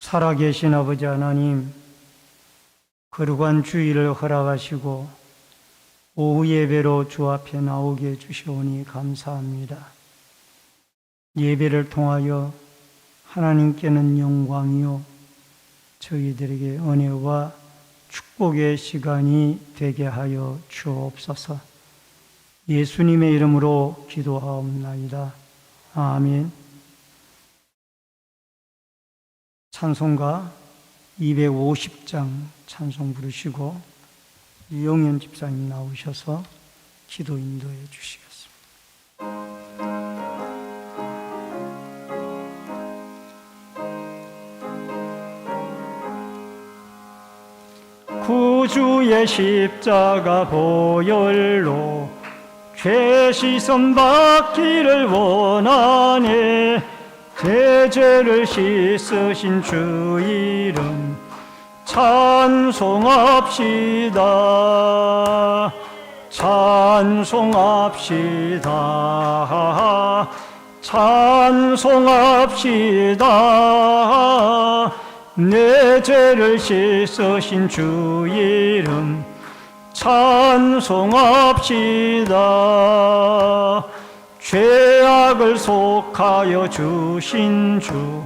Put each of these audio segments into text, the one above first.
살아계신 아버지 하나님, 거룩한 주일을 허락하시고 오후 예배로 주 앞에 나오게 해주시오니 감사합니다. 예배를 통하여 하나님께는 영광이요 저희들에게 은혜와 축복의 시간이 되게 하여 주옵소서. 예수님의 이름으로 기도하옵나이다. 아멘. 찬송가 250장 찬송 부르시고 이용현 집사님 나오셔서 기도 인도해 주시겠습니다. 구주의 십자가 보혈로 죄 씻음 받기를 원하네. 제 죄를 씻으신 주 이름 찬송합시다. 찬송합시다. 찬송합시다. 내 죄를 씻으신 주 이름 찬송합시다. 죄악을 속하여 주신 주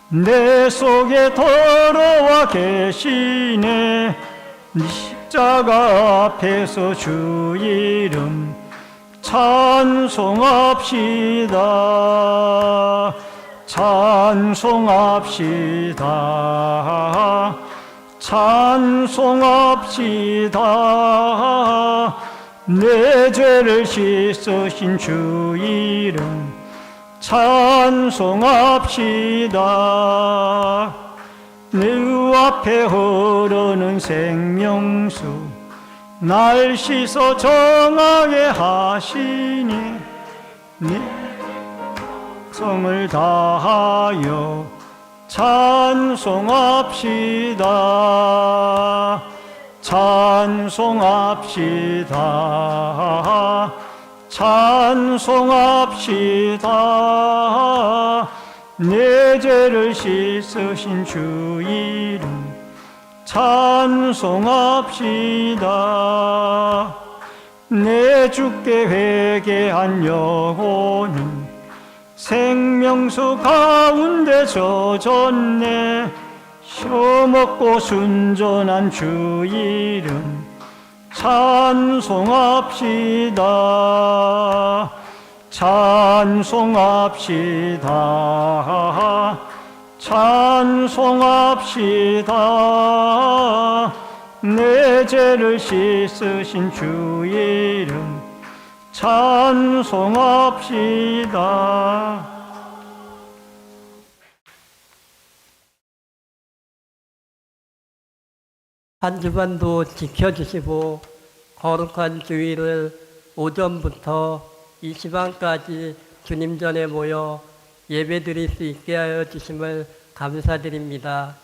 내 속에 들어와 계시네. 십자가 앞에서 주 이름 찬송합시다. 찬송합시다. 찬송합시다. 내 죄를 씻으신 주 이름 찬송합시다. 내 앞에 흐르는 생명수 날 씻어 정하게 하시니 네 성을 다하여 찬송합시다. 찬송합시다. 찬송합시다. 내 죄를 씻으신 주 이름 찬송합시다. 내 주께 회개한 영혼은 생명수 가운데 젖었네. 혀먹고 순전한 주 이름 찬송합시다. 찬송합시다. 찬송합시다. 내 죄를 씻으신 주 이름 찬송합시다. 한 주간도 지켜주시고 거룩한 주일을 오전부터 이 시간까지 주님 전에 모여 예배드릴 수 있게 하여 주심을 감사드립니다.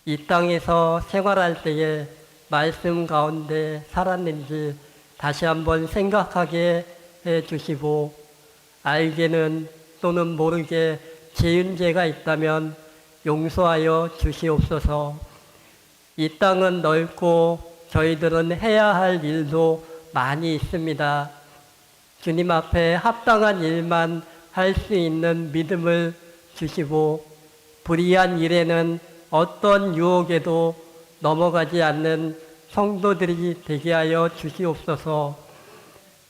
이 땅에서 생활할 때에 말씀 가운데 살았는지 다시 한번 생각하게 해주시고 알게는 또는 모르게 지은 죄가 있다면 용서하여 주시옵소서. 이 땅은 넓고 저희들은 해야 할 일도 많이 있습니다. 주님 앞에 합당한 일만 할 수 있는 믿음을 주시고 불의한 일에는 어떤 유혹에도 넘어가지 않는 성도들이 되게 하여 주시옵소서.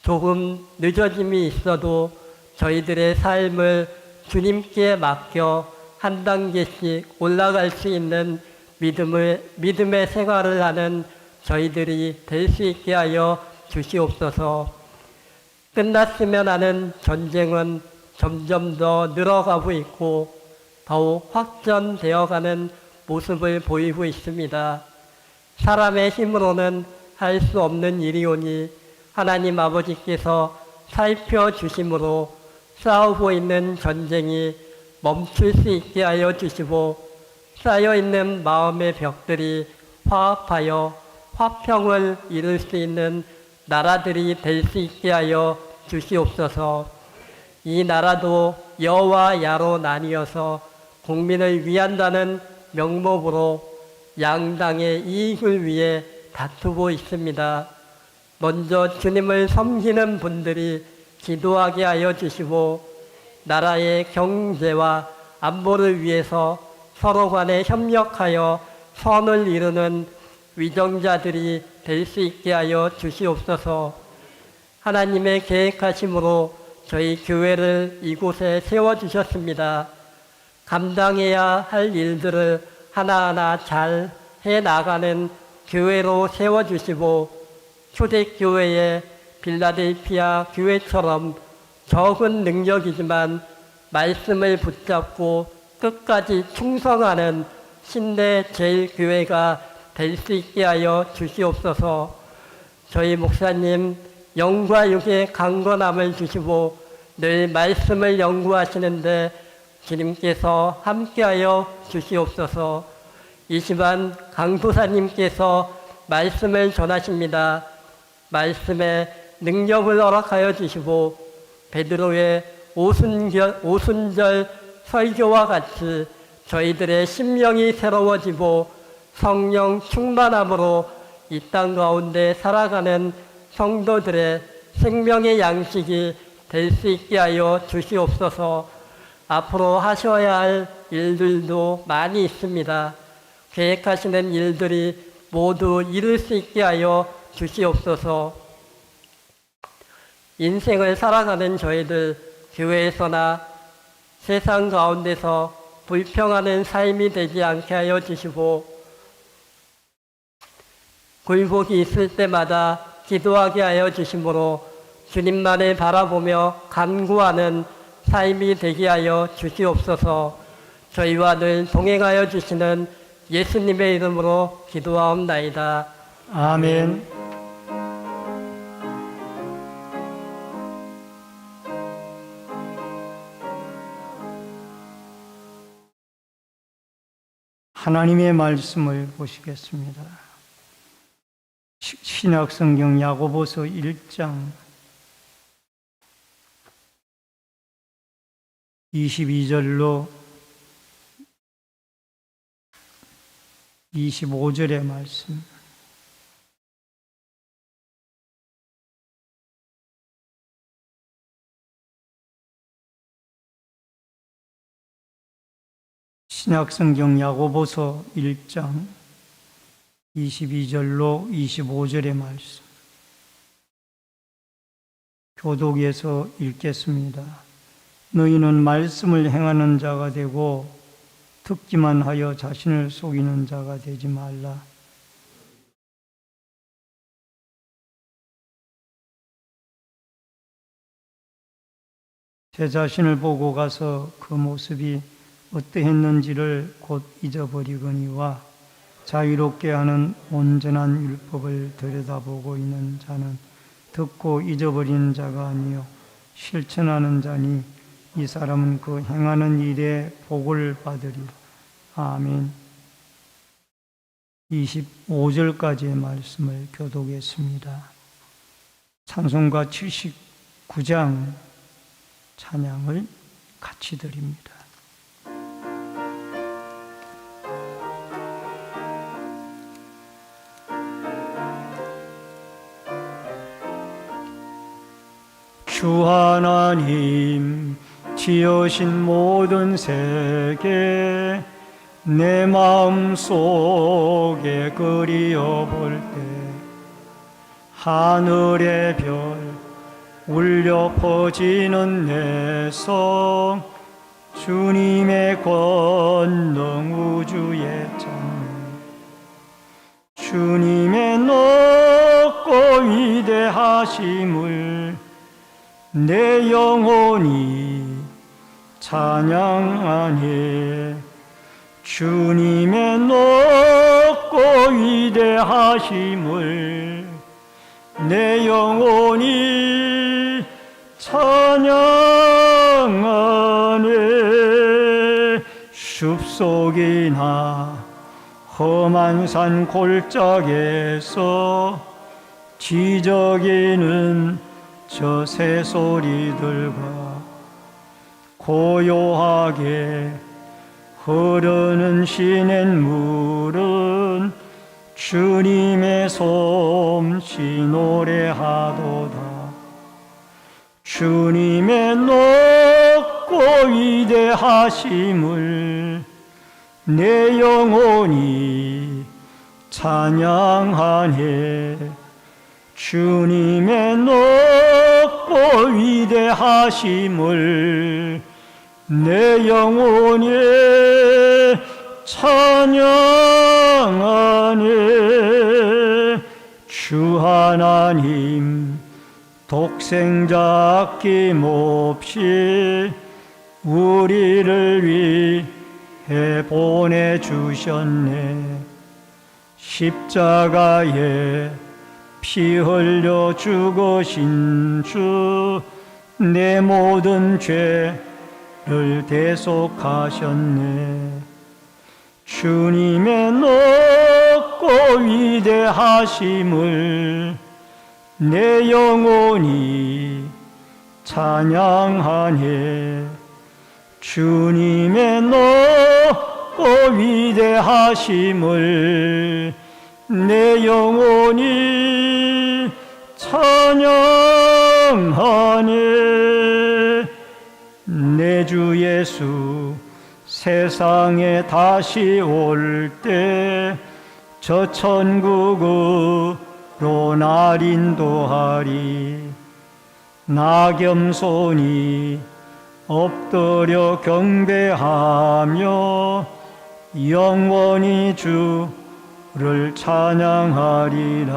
조금 늦어짐이 있어도 저희들의 삶을 주님께 맡겨 한 단계씩 올라갈 수 있는 믿음의 생활을 하는 저희들이 될 수 있게 하여 주시옵소서. 끝났으면 하는 전쟁은 점점 더 늘어가고 있고 더욱 확전되어가는 모습을 보이고 있습니다. 사람의 힘으로는 할 수 없는 일이오니 하나님 아버지께서 살펴주심으로 싸우고 있는 전쟁이 멈출 수 있게 하여 주시고 쌓여있는 마음의 벽들이 화합하여 화평을 이룰 수 있는 나라들이 될 수 있게 하여 주시옵소서. 이 나라도 여와 야로 나뉘어서 국민을 위한다는 명목으로 양당의 이익을 위해 다투고 있습니다. 먼저 주님을 섬기는 분들이 기도하게 하여 주시고 나라의 경제와 안보를 위해서 서로 간에 협력하여 선을 이루는 위정자들이 될 수 있게 하여 주시옵소서. 하나님의 계획하심으로 저희 교회를 이곳에 세워주셨습니다. 감당해야 할 일들을 하나하나 잘 해나가는 교회로 세워주시고 초대교회의 빌라델피아 교회처럼 적은 능력이지만 말씀을 붙잡고 끝까지 충성하는 신대 제일교회가 될 수 있게 하여 주시옵소서. 저희 목사님 영과 육의 강건함을 주시고 늘 말씀을 연구하시는데 주님께서 함께하여 주시옵소서. 이 시간 강도사님께서 말씀을 전하십니다. 말씀에 능력을 허락하여 주시고 베드로의 오순절 설교와 같이 저희들의 심령이 새로워지고 성령 충만함으로 이 땅 가운데 살아가는 성도들의 생명의 양식이 될 수 있게 하여 주시옵소서. 앞으로 하셔야 할 일들도 많이 있습니다. 계획하시는 일들이 모두 이룰 수 있게 하여 주시옵소서. 인생을 살아가는 저희들 교회에서나 세상 가운데서 불평하는 삶이 되지 않게 하여 주시고 굴복이 있을 때마다 기도하게 하여 주심으로 주님만을 바라보며 간구하는 삶이 되게 하여 주시옵소서. 저희와 늘 동행하여 주시는 예수님의 이름으로 기도하옵나이다. 아멘. 하나님의 말씀을 보시겠습니다. 신약성경 야고보서 1장 22절로 25절의 말씀. 신약성경 야고보서 1장 22절로 25절의 말씀. 교독에서 읽겠습니다. 너희는 말씀을 행하는 자가 되고 듣기만 하여 자신을 속이는 자가 되지 말라. 제 자신을 보고 가서 그 모습이 어떠했는지를 곧 잊어버리거니와 자유롭게 하는 온전한 율법을 들여다보고 있는 자는 듣고 잊어버리는 자가 아니요 실천하는 자니 이 사람은 그 행하는 일에 복을 받으리라. 아멘. 25절까지의 말씀을 교독했습니다. 찬송가 79장 찬양을 같이 드립니다. 주 하나님 지으신 모든 세계 내 마음 속에 그리어볼 때 하늘의 별 울려 퍼지는 내성 주님의 권능 우주의 장래 주님의 높고 위대하심을 내 영혼이 찬양하네. 주님의 높고 위대하심을 내 영혼이 찬양하네. 숲속이나 험한 산 골짜기에서 지저귀는 저 새소리들과 고요하게 흐르는 시냇물은 주님의 솜씨 노래하도다. 주님의 높고 위대하심을 내 영혼이 찬양하네. 주님의 높고 위대하심을 내 영혼이 찬양하네. 주 하나님 독생자 아낌없이 우리를 위해 보내주셨네. 십자가에 피 흘려 죽으신 주 내 모든 죄를 대속하셨네. 주님의 높고 위대하심을 내 영혼이 찬양하네. 주님의 높고 위대하심을 내 영혼이 찬양하네. 내 주 예수 세상에 다시 올 때 저 천국으로 날 인도하리. 나 겸손히 엎드려 경배하며 영원히 주를 찬양하리라.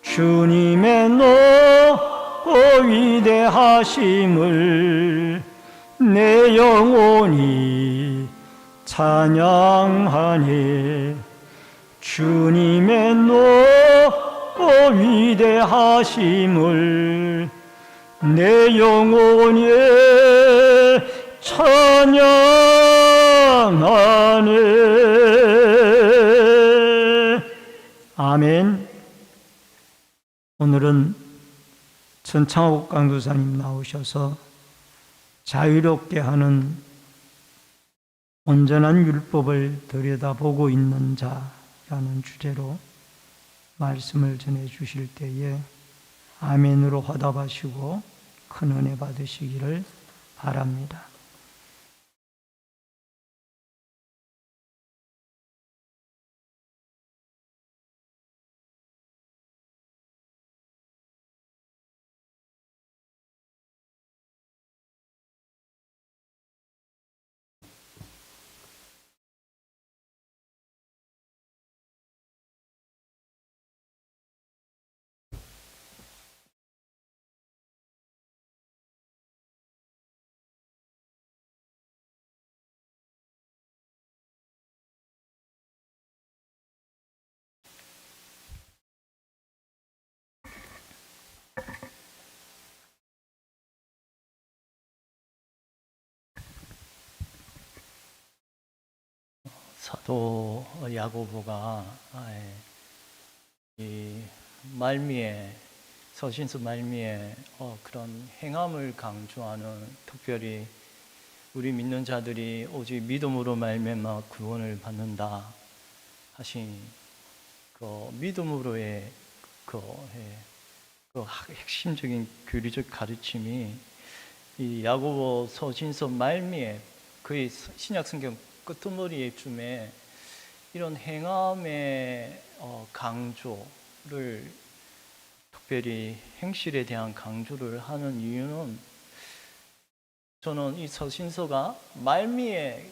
주님의 높고 위대하심을 내 영혼이 찬양하네. 주님의 높고 위대하심을 내 영혼이 찬양하네. 아멘. 오늘은 전창옥 강도사님 나오셔서 자유롭게 하는 온전한 율법을 들여다보고 있는 자라는 주제로 말씀을 전해 주실 때에 아멘으로 화답하시고 큰 은혜 받으시기를 바랍니다. 사도 야고보가 이 말미에 서신서 말미에 그런 행함을 강조하는, 특별히 우리 믿는 자들이 오직 믿음으로 말미암아 구원을 받는다 하신 그 믿음으로의 그 핵심적인 교리적 가르침이 이 야고보 서신서 말미에 거의 신약 성경 끄트머리쯤에 이런 행함의 강조를, 특별히 행실에 대한 강조를 하는 이유는, 저는 이 서신서가 말미에,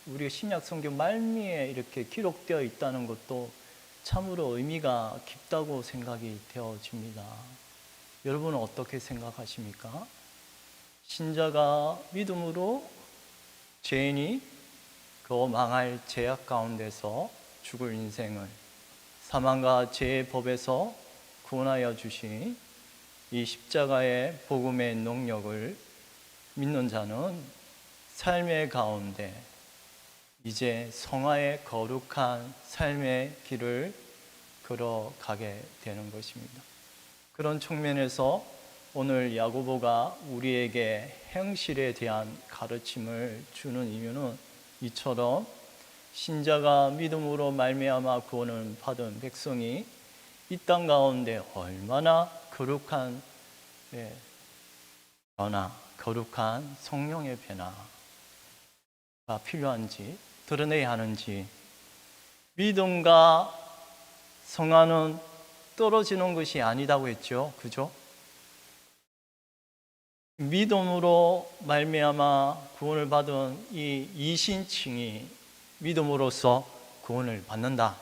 우리가 신약 성경 말미에 이렇게 기록되어 있다는 것도 참으로 의미가 깊다고 생각이 되어집니다. 여러분은 어떻게 생각하십니까? 신자가 믿음으로 죄인이 그 망할 죄악 가운데서 죽을 인생을 사망과 죄의 법에서 구원하여 주신 이 십자가의 복음의 능력을 믿는 자는 삶의 가운데 이제 성화의 거룩한 삶의 길을 걸어가게 되는 것입니다. 그런 측면에서 오늘 야고보가 우리에게 행실에 대한 가르침을 주는 이유는 이처럼 신자가 믿음으로 말미암아 구원을 받은 백성이 이 땅 가운데 얼마나 거룩한 변화, 거룩한 성령의 변화가 필요한지 드러내야 하는지, 믿음과 성화는 떨어지는 것이 아니다고 했죠. 그죠? 믿음으로 말미암아 구원을 받은 이 이신층이 믿음으로써 구원을 받는다.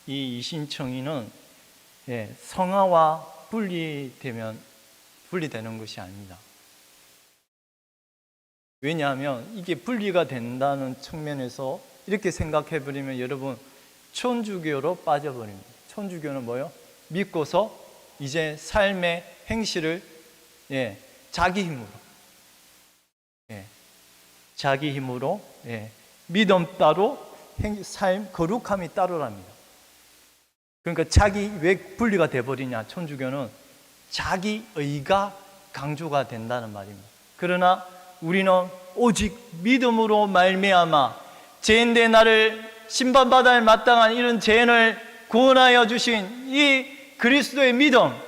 이 이신층이는 성화와 분리되는 것이 아닙니다. 왜냐하면 이게 분리가 된다는 측면에서 이렇게 생각해 버리면 여러분 천주교로 빠져버립니다. 천주교는 뭐요? 믿고서 이제 삶의 행실을 자기 힘으로 믿음 따로 삶 거룩함이 따로랍니다. 그러니까 왜 분리가 돼버리냐? 천주교는 자기의가 강조가 된다는 말입니다. 그러나 우리는 오직 믿음으로 말미암아 죄인된 나를 심판받아야 마땅한 이런 죄인을 구원하여 주신 이 그리스도의 믿음,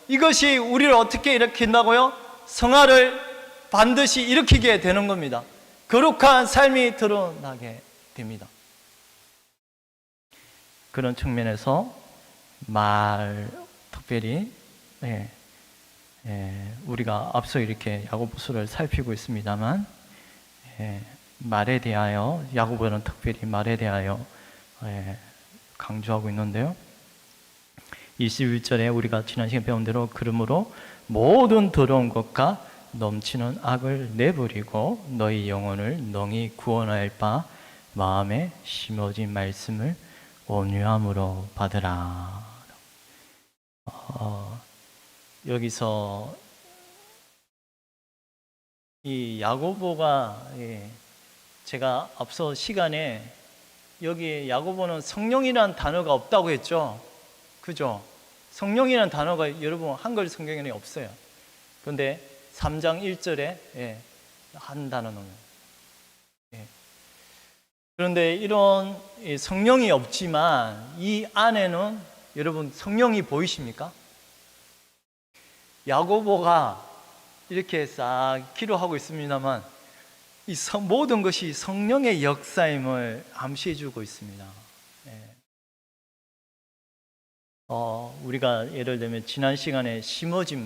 이것이 우리를 어떻게 일으킨다고요? 성화를 반드시 일으키게 되는 겁니다. 거룩한 삶이 드러나게 됩니다. 그런 측면에서 특별히 우리가 앞서 이렇게 야고보서를 살피고 있습니다만, 말에 대하여, 야고보는 특별히 말에 대하여 강조하고 있는데요. 21절에 우리가 지난 시간에 배운 대로 그러므로 모든 더러운 것과 넘치는 악을 내버리고 너희 영혼을 능히 구원할 바 마음에 심어진 말씀을 온유함으로 받으라. 여기서 이 야고보가 제가 앞서 시간에 여기 야고보는 성령이라는 단어가 없다고 했죠. 그죠? 성령이라는 단어가 여러분 한글 성경에는 없어요. 그런데 3장 1절에 한 단어는 그런데 이런 성령이 없지만 이 안에는 여러분 성령이 보이십니까? 야고보가 이렇게 싹 기도하고 있습니다만 이 모든 것이 성령의 역사임을 암시해주고 있습니다. 우리가 예를 들면 지난 시간에 심어진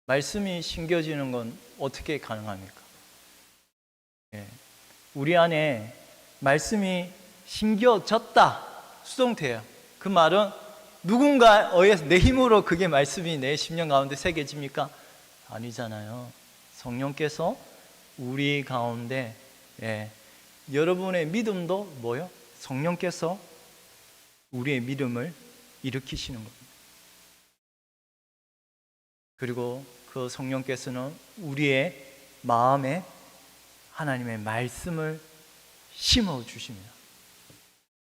말씀이 심겨지는 건 어떻게 가능합니까? 우리 안에 말씀이 심겨졌다, 수동태예요. 그 말은 누군가에 의해서 내 힘으로 그게 말씀이 내 심령 가운데 새겨집니까? 아니잖아요. 성령께서 우리 가운데 여러분의 믿음도 뭐요? 성령께서 우리의 믿음을 일으키시는 겁니다. 그리고 그 성령께서는 우리의 마음에 하나님의 말씀을 심어 주십니다.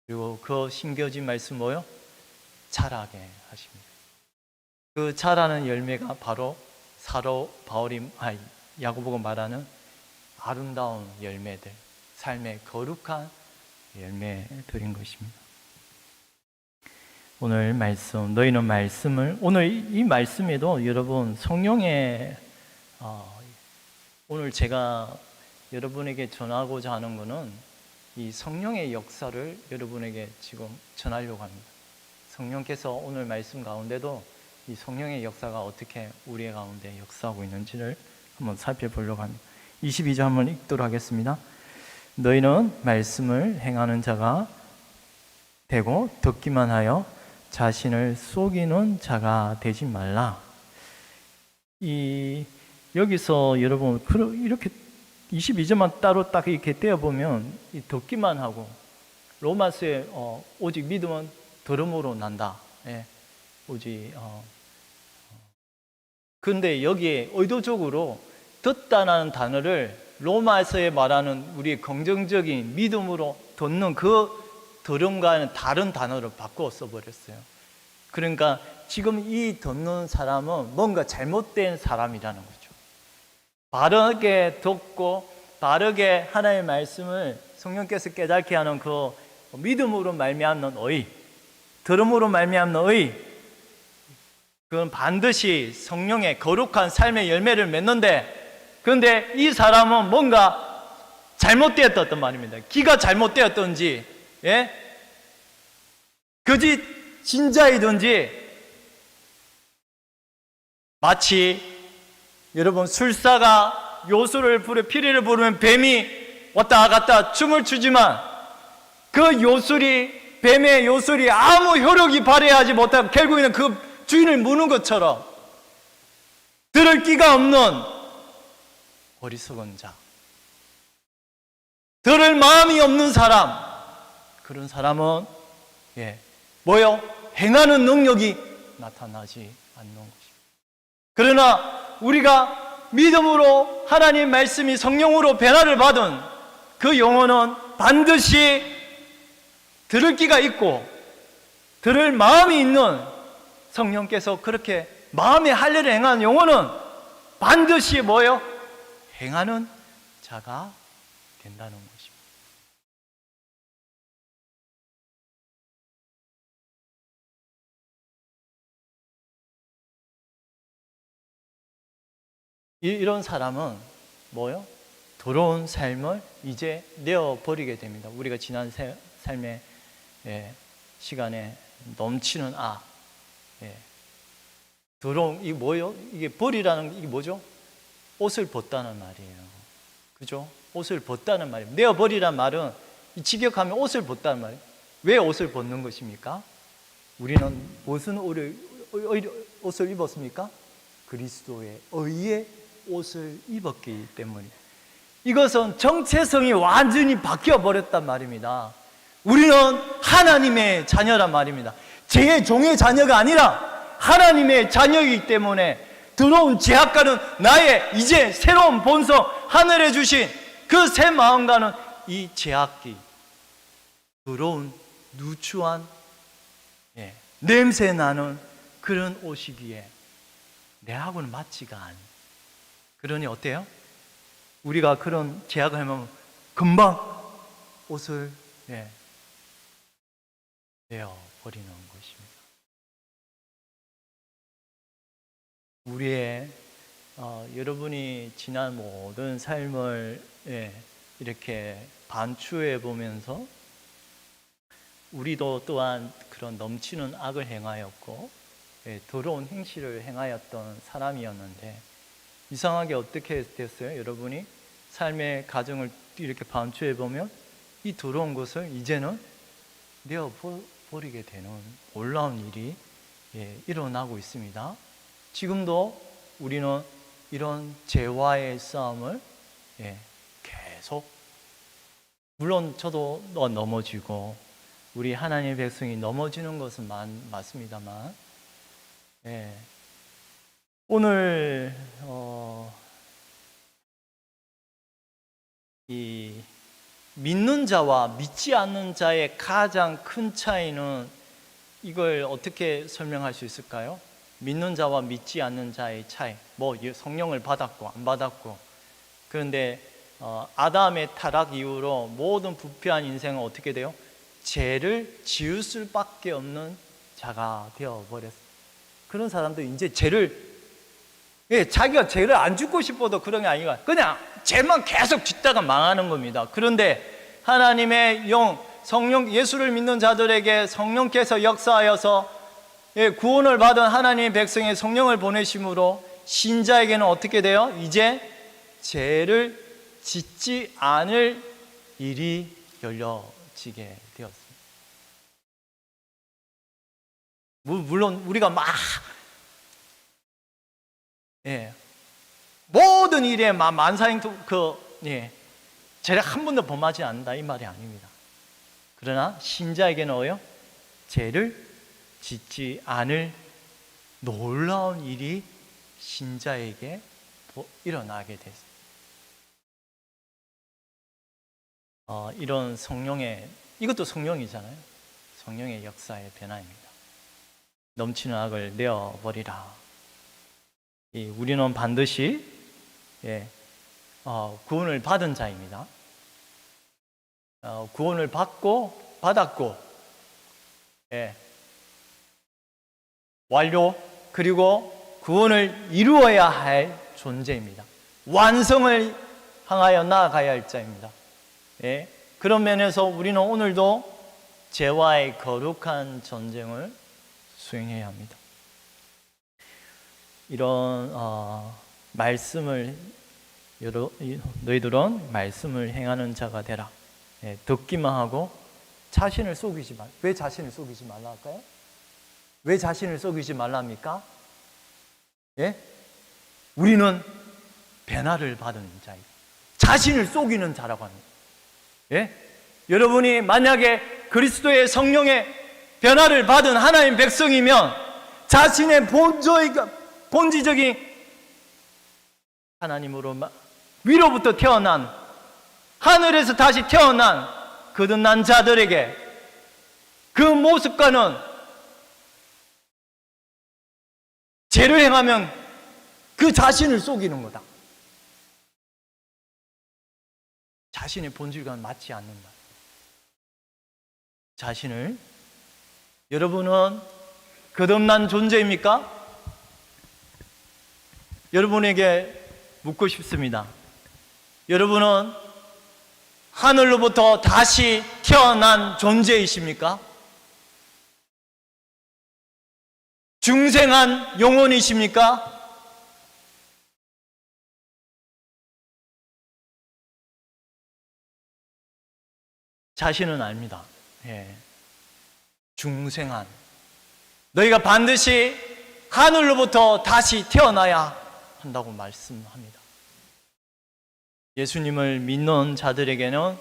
그리고 그 심겨진 말씀 뭐요? 자라게 하십니다. 그 자라는 열매가 바로 야고보가 말하는 아름다운 열매들, 삶의 거룩한 열매들인 것입니다. 오늘 말씀, 너희는 말씀을, 오늘 이 말씀에도 여러분 성령의 오늘 제가 여러분에게 전하고자 하는 것은 이 성령의 역사를 여러분에게 지금 전하려고 합니다. 성령께서 오늘 말씀 가운데도 이 성령의 역사가 어떻게 우리의 가운데 역사하고 있는지를 한번 살펴보려고 합니다. 22절 한번 읽도록 하겠습니다. 너희는 말씀을 행하는 자가 되고 듣기만 하여 자신을 속이는 자가 되지 말라. 여기서 여러분 이렇게 22절만 따로 딱 이렇게 떼어보면 듣기만 하고 로마서에 오직 믿음은 들음으로 난다. 근데 여기에 의도적으로 듣다라는 단어를 로마서에 말하는 우리의 긍정적인 믿음으로 듣는 그 들음과는 다른 단어를 바꾸어 써버렸어요. 그러니까 지금 이 듣는 사람은 뭔가 잘못된 사람이라는 거죠. 바르게 듣고 바르게 하나님의 말씀을 성령께서 깨닫게 하는 그 믿음으로 말미암는 의, 들음으로 말미암는 의, 그건 반드시 성령의 거룩한 삶의 열매를 맺는데, 그런데 이 사람은 뭔가 잘못되었던 말입니다. 기가 잘못되었던지, 예? 거짓 신자이든지, 마치 여러분 술사가 요술을 부르 피리를 부르면 뱀이 왔다 갔다 춤을 추지만 그 요술이, 뱀의 요술이 아무 효력이 발휘하지 못하고 결국에는 그 주인을 무는 것처럼 들을 끼가 없는 어리석은 자, 들을 마음이 없는 사람, 그런 사람은 뭐요? 행하는 능력이 나타나지 않는 것입니다. 그러나 우리가 믿음으로 하나님 말씀이 성령으로 변화를 받은 그 영혼은 반드시 들을 끼가 있고 들을 마음이 있는, 성령께서 그렇게 마음의 할례를 행하는 영혼은 반드시 뭐요? 행하는 자가 된다는 것입니다. 이런 사람은 뭐요? 더러운 삶을 이제 내어버리게 됩니다. 우리가 지난 삶의 시간에 넘치는 악, 더러운, 이게 뭐예요? 이게 벌이라는 이게 뭐죠? 옷을 벗다는 말이에요. 그죠? 옷을 벗다는 말이에요. 내어버리란 말은 이 직역하면 옷을 벗다는 말이에요. 왜 옷을 벗는 것입니까? 우리는 무슨 옷을 입었습니까? 그리스도의 의의 옷을 입었기 때문이에요. 이것은 정체성이 완전히 바뀌어 버렸단 말입니다. 우리는 하나님의 자녀란 말입니다. 제 종의 자녀가 아니라 하나님의 자녀이기 때문에 더러운 죄악과는 나의 이제 새로운 본성, 하늘에 주신 그 새 마음과는 이 죄악기, 더러운 누추한 냄새 나는 그런 옷이기에 내하고는 맞지가 않은. 그러니 어때요? 우리가 그런 죄악을 하면 금방 옷을 내어버리는 것입니다. 우리의 여러분이 지난 모든 삶을 이렇게 반추해 보면서 우리도 또한 그런 넘치는 악을 행하였고 더러운 행실을 행하였던 사람이었는데, 이상하게 어떻게 됐어요? 여러분이 삶의 가정을 이렇게 반추해 보면 이 더러운 것을 이제는 내어버리게 되는 놀라운 일이 일어나고 있습니다. 지금도 우리는 이런 죄와의 싸움을 계속, 물론 저도 넘어지고 우리 하나님의 백성이 넘어지는 것은 맞습니다만, 오늘 이 믿는 자와 믿지 않는 자의 가장 큰 차이는, 이걸 어떻게 설명할 수 있을까요? 믿는 자와 믿지 않는 자의 차이, 뭐 성령을 받았고 안 받았고, 그런데 아담의 타락 이후로 모든 부패한 인생은 어떻게 돼요? 죄를 지을 수밖에 없는 자가 되어버렸어요. 그런 사람도 이제 죄를, 자기가 죄를 안 짓고 싶어도 그런 게 아니라 그냥 죄만 계속 짓다가 망하는 겁니다. 그런데 하나님의 영, 성령, 예수를 믿는 자들에게 성령께서 역사하여서 구원을 받은 하나님의 백성의 성령을 보내심으로 신자에게는 어떻게 돼요? 이제 죄를 짓지 않을 일이 열려지게 되었습니다. 물론 우리가 모든 일에 만사행통 죄를 한 번도 범하지 않는다 이 말이 아닙니다. 그러나 신자에게는 뭐예요? 죄를 짓지 않을 놀라운 일이 신자에게 일어나게 됐습니다. 이런 성령의, 이것도 성령이잖아요. 성령의 역사의 변화입니다. 넘치는 악을 내어버리라. 우리는 반드시 구원을 받은 자입니다. 구원을 받았고 완료, 그리고 구원을 이루어야 할 존재입니다. 완성을 향하여 나아가야 할 자입니다. 그런 면에서 우리는 오늘도 죄와의 거룩한 전쟁을 수행해야 합니다. 이런 말씀을 너희들은 말씀을 행하는 자가 되라. 듣기만 하고 자신을 속이지 말. 왜 자신을 속이지 말라 할까요? 왜 자신을 속이지 말랍니까? 우리는 변화를 받은 자입니다. 자신을 속이는 자라고 합니다. 여러분이 만약에 그리스도의 성령의 변화를 받은 하나님 백성이면 자신의 본질적인 하나님으로 위로부터 태어난, 하늘에서 다시 태어난 거듭난 자들에게 그 모습과는 죄를 행하면 그 자신을 속이는 거다. 자신의 본질과는 맞지 않는다. 자신을, 여러분은 거듭난 존재입니까? 여러분에게 묻고 싶습니다. 여러분은 하늘로부터 다시 태어난 존재이십니까? 중생한 영혼이십니까? 자신은 압니다. 중생한. 너희가 반드시 하늘로부터 다시 태어나야 한다고 말씀합니다. 예수님을 믿는 자들에게는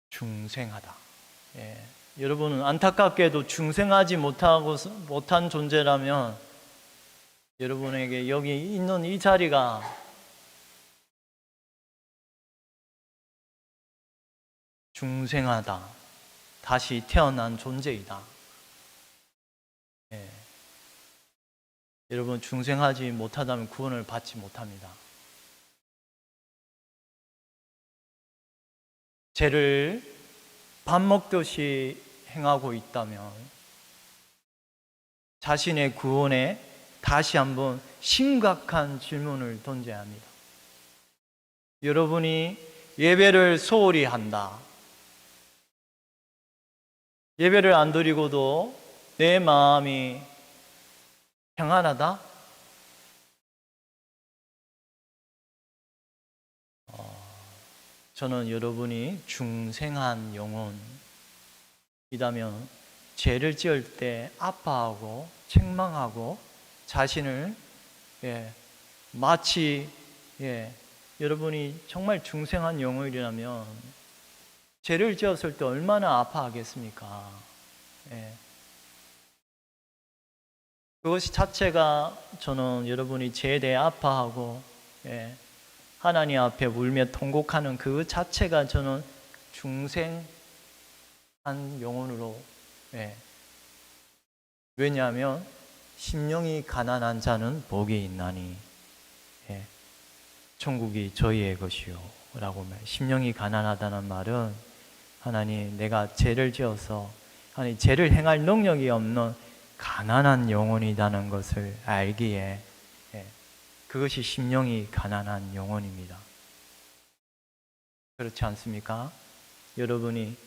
중생하다. 여러분은 안타깝게도 중생하지 못한 존재라면 여러분에게 여기 있는 이 자리가 중생하다, 다시 태어난 존재이다. 여러분, 중생하지 못하다면 구원을 받지 못합니다. 죄를 밥 먹듯이 행하고 있다면 자신의 구원에 다시 한번 심각한 질문을 던져야 합니다. 여러분이 예배를 소홀히 한다. 예배를 안 드리고도 내 마음이 평안하다? 저는 여러분이 중생한 영혼이라면 죄를 지을 때 아파하고 책망하고 자신을 마치 여러분이 정말 중생한 영혼이라면 죄를 지었을 때 얼마나 아파하겠습니까? 그것이 자체가 저는 여러분이 죄에 대해 아파하고 하나님 앞에 울며 통곡하는 그 자체가 저는 중생한 영혼으로 왜냐하면 심령이 가난한 자는 복이 있나니 천국이 저희의 것이요 라고 심령이 가난하다는 말은 하나님 내가 죄를 지어서 아니 죄를 행할 능력이 없는 가난한 영혼이라는 것을 알기에 그것이 심령이 가난한 영혼입니다. 그렇지 않습니까? 여러분이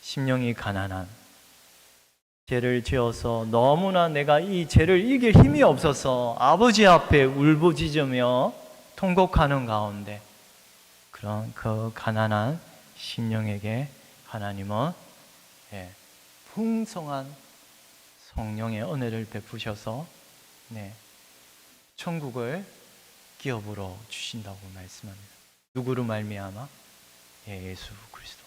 심령이 가난한 죄를 지어서 너무나 내가 이 죄를 이길 힘이 없어서 아버지 앞에 울부짖으며 통곡하는 가운데 그런 그 가난한 심령에게 하나님은 풍성한 성령의 은혜를 베푸셔서 천국을 기업으로 주신다고 말씀합니다. 누구로 말미암아? 예수 그리스도.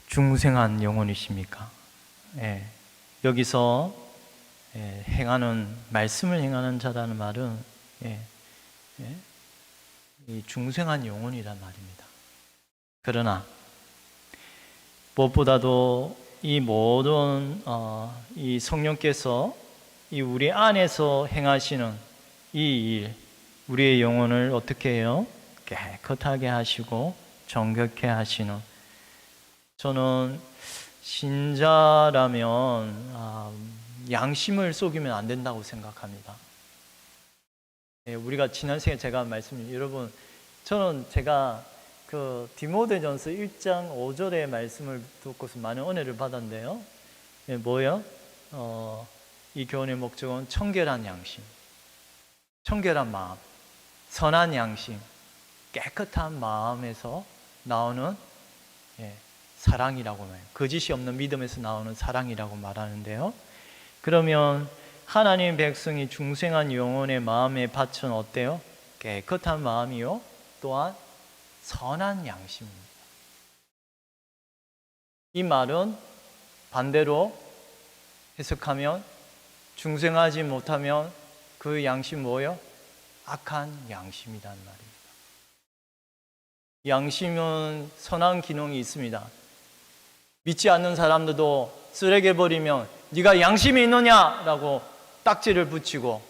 중생한 영혼이십니까? 여기서 행하는 말씀을 행하는 자라는 말은 이 중생한 영혼이란 말입니다. 그러나 무엇보다도 이 모든 이 성령께서 이 우리 안에서 행하시는 이 일, 우리의 영혼을 어떻게 해요? 깨끗하게 하시고 정결케 하시는. 저는 신자라면 양심을 속이면 안 된다고 생각합니다. 우리가 지난 시간에 제가 말씀드린, 여러분, 저는 제가 그 디모데전서 1장 5절의 말씀을 듣고서 많은 은혜를 받았는데요. 뭐예요? 이 교훈의 목적은 청결한 양심, 청결한 마음, 선한 양심, 깨끗한 마음에서 나오는 사랑이라고 말해요. 거짓이 없는 믿음에서 나오는 사랑이라고 말하는데요. 그러면 하나님 백성이 중생한 영혼의 마음의 밭은 어때요? 깨끗한 마음이요, 또한 선한 양심입니다. 이 말은 반대로 해석하면 중생하지 못하면 그 양심 뭐예요? 악한 양심이란 말입니다. 양심은 선한 기능이 있습니다. 믿지 않는 사람들도 쓰레기 버리면 네가 양심이 있느냐라고 딱지를 붙이고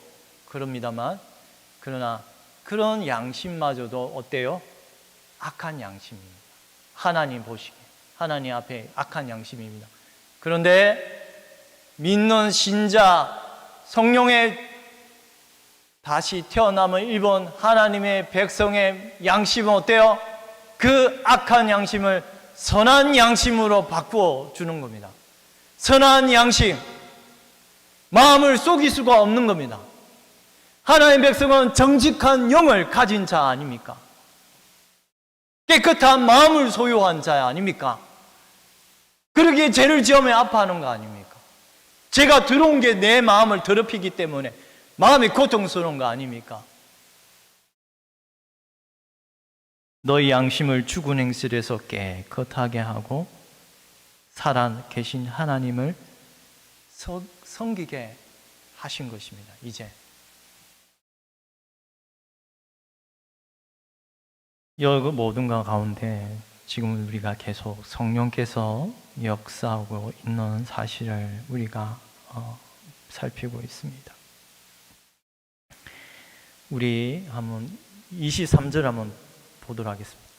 그럽니다만, 그러나 그런 양심마저도 어때요? 악한 양심입니다. 하나님 보시기에, 하나님 앞에 악한 양심입니다. 그런데 믿는 신자, 성령의 다시 태어남을 입은 하나님의 백성의 양심은 어때요? 그 악한 양심을 선한 양심으로 바꾸어 주는 겁니다. 선한 양심, 마음을 속일 수가 없는 겁니다. 하나님의 백성은 정직한 영을 가진 자 아닙니까? 깨끗한 마음을 소유한 자 아닙니까? 그러기에 죄를 지으면 아파하는 거 아닙니까? 죄가 들어온 게 내 마음을 더럽히기 때문에 마음이 고통스러운 거 아닙니까? 너희 양심을 죽은 행실에서 깨끗하게 하고 살아계신 하나님을 섬기게 하신 것입니다. 이제 여기 모든 것 가운데 지금 우리가 계속 성령께서 역사하고 있는 사실을 우리가 살피고 있습니다. 우리 한번 23절 한번 보도록 하겠습니다.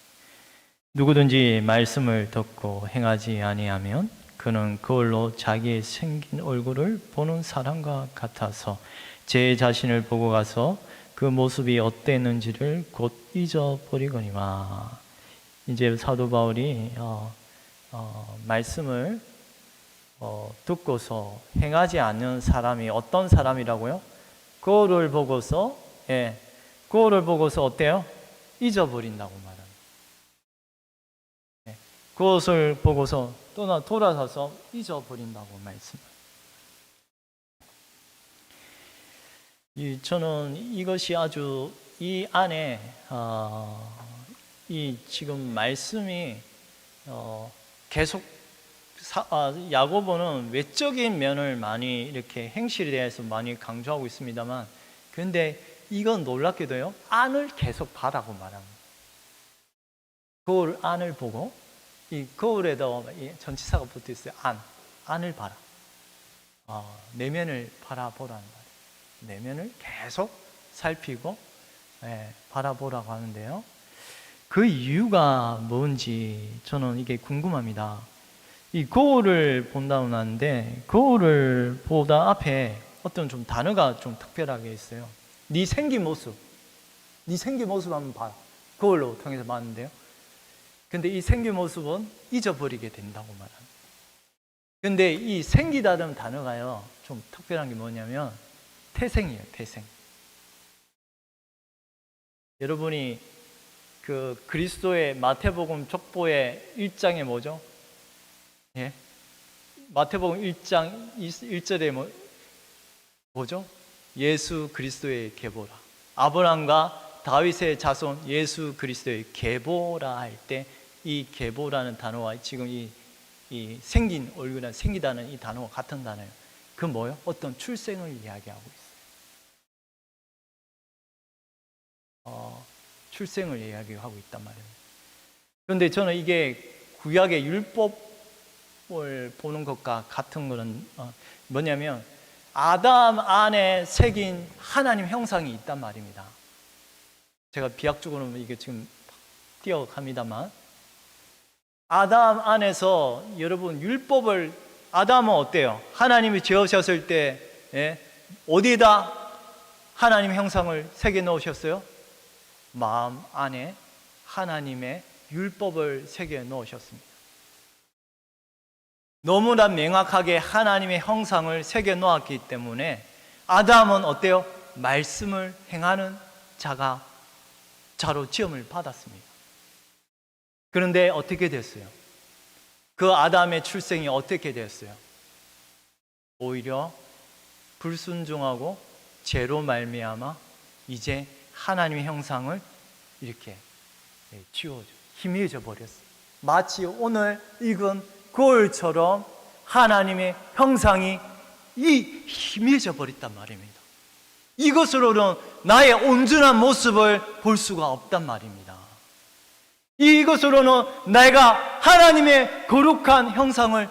누구든지 말씀을 듣고 행하지 아니하면 그는 그걸로 자기의 생긴 얼굴을 보는 사람과 같아서 제 자신을 보고 가서 그 모습이 어땠는지를 곧 잊어버리거니와. 이제 사도 바울이 말씀을 듣고서 행하지 않는 사람이 어떤 사람이라고요? 그거를 보고서 그거를 보고서 어때요? 잊어버린다고 말합니다. 그것을 보고서 돌아서서 잊어버린다고 말씀합니다. 저는 이것이 아주 이 안에 이 지금 말씀이 계속 야고보는 외적인 면을 많이 이렇게 행실에 대해서 많이 강조하고 있습니다만, 그런데 이건 놀랍게도요, 안을 계속 봐라고 말합니다. 거울 안을 보고, 이 거울에도 전치사가 붙어 있어요. 안을 봐라. 내면을 바라보라는 말이에요. 내면을 계속 살피고 바라보라고 하는데요. 그 이유가 뭔지 저는 이게 궁금합니다. 이 거울을 본다고 하는데, 거울을 보다 앞에 어떤 좀 단어가 좀 특별하게 있어요. 네 생긴 모습 한번 봐. 거울로 통해서 봤는데요. 근데 이 생긴 모습은 잊어버리게 된다고 말합니다. 근데 이 생기다는 단어가요, 좀 특별한 게 뭐냐면 태생이에요, 태생. 여러분이 그 그리스도의 마태복음 족보의 1장에 뭐죠? 마태복음 1장 1절에 뭐죠? 예수 그리스도의 계보라. 아브라함과 다윗의 자손 예수 그리스도의 계보라 할 때 이 계보라는 단어와 지금 이 생긴 얼굴이나 생기다는 이 단어가 같은 단어예요. 그 뭐예요? 어떤 출생을 이야기하고 있어요. 출생을 이야기하고 있단 말이에요. 그런데 저는 이게 구약의 율법 율법을 보는 것과 같은 거는 뭐냐면 아담 안에 새긴 하나님 형상이 있단 말입니다. 제가 비약적으로 이게 지금 띄어갑니다만, 아담 안에서 여러분 율법을, 아담은 어때요? 하나님이 지으셨을 때 어디에다 하나님 형상을 새겨 넣으셨어요? 마음 안에 하나님의 율법을 새겨 넣으셨습니다. 너무나 명확하게 하나님의 형상을 새겨 놓았기 때문에 아담은 어때요? 말씀을 행하는 자로 지음을 받았습니다. 그런데 어떻게 됐어요? 그 아담의 출생이 어떻게 됐어요? 오히려 불순종하고 죄로 말미암아 이제 하나님의 형상을 이렇게 희미해져 버렸어요. 마치 오늘 읽은 거울처럼 하나님의 형상이 희미해져 버렸단 말입니다. 이것으로는 나의 온전한 모습을 볼 수가 없단 말입니다. 이것으로는 내가 하나님의 거룩한 형상을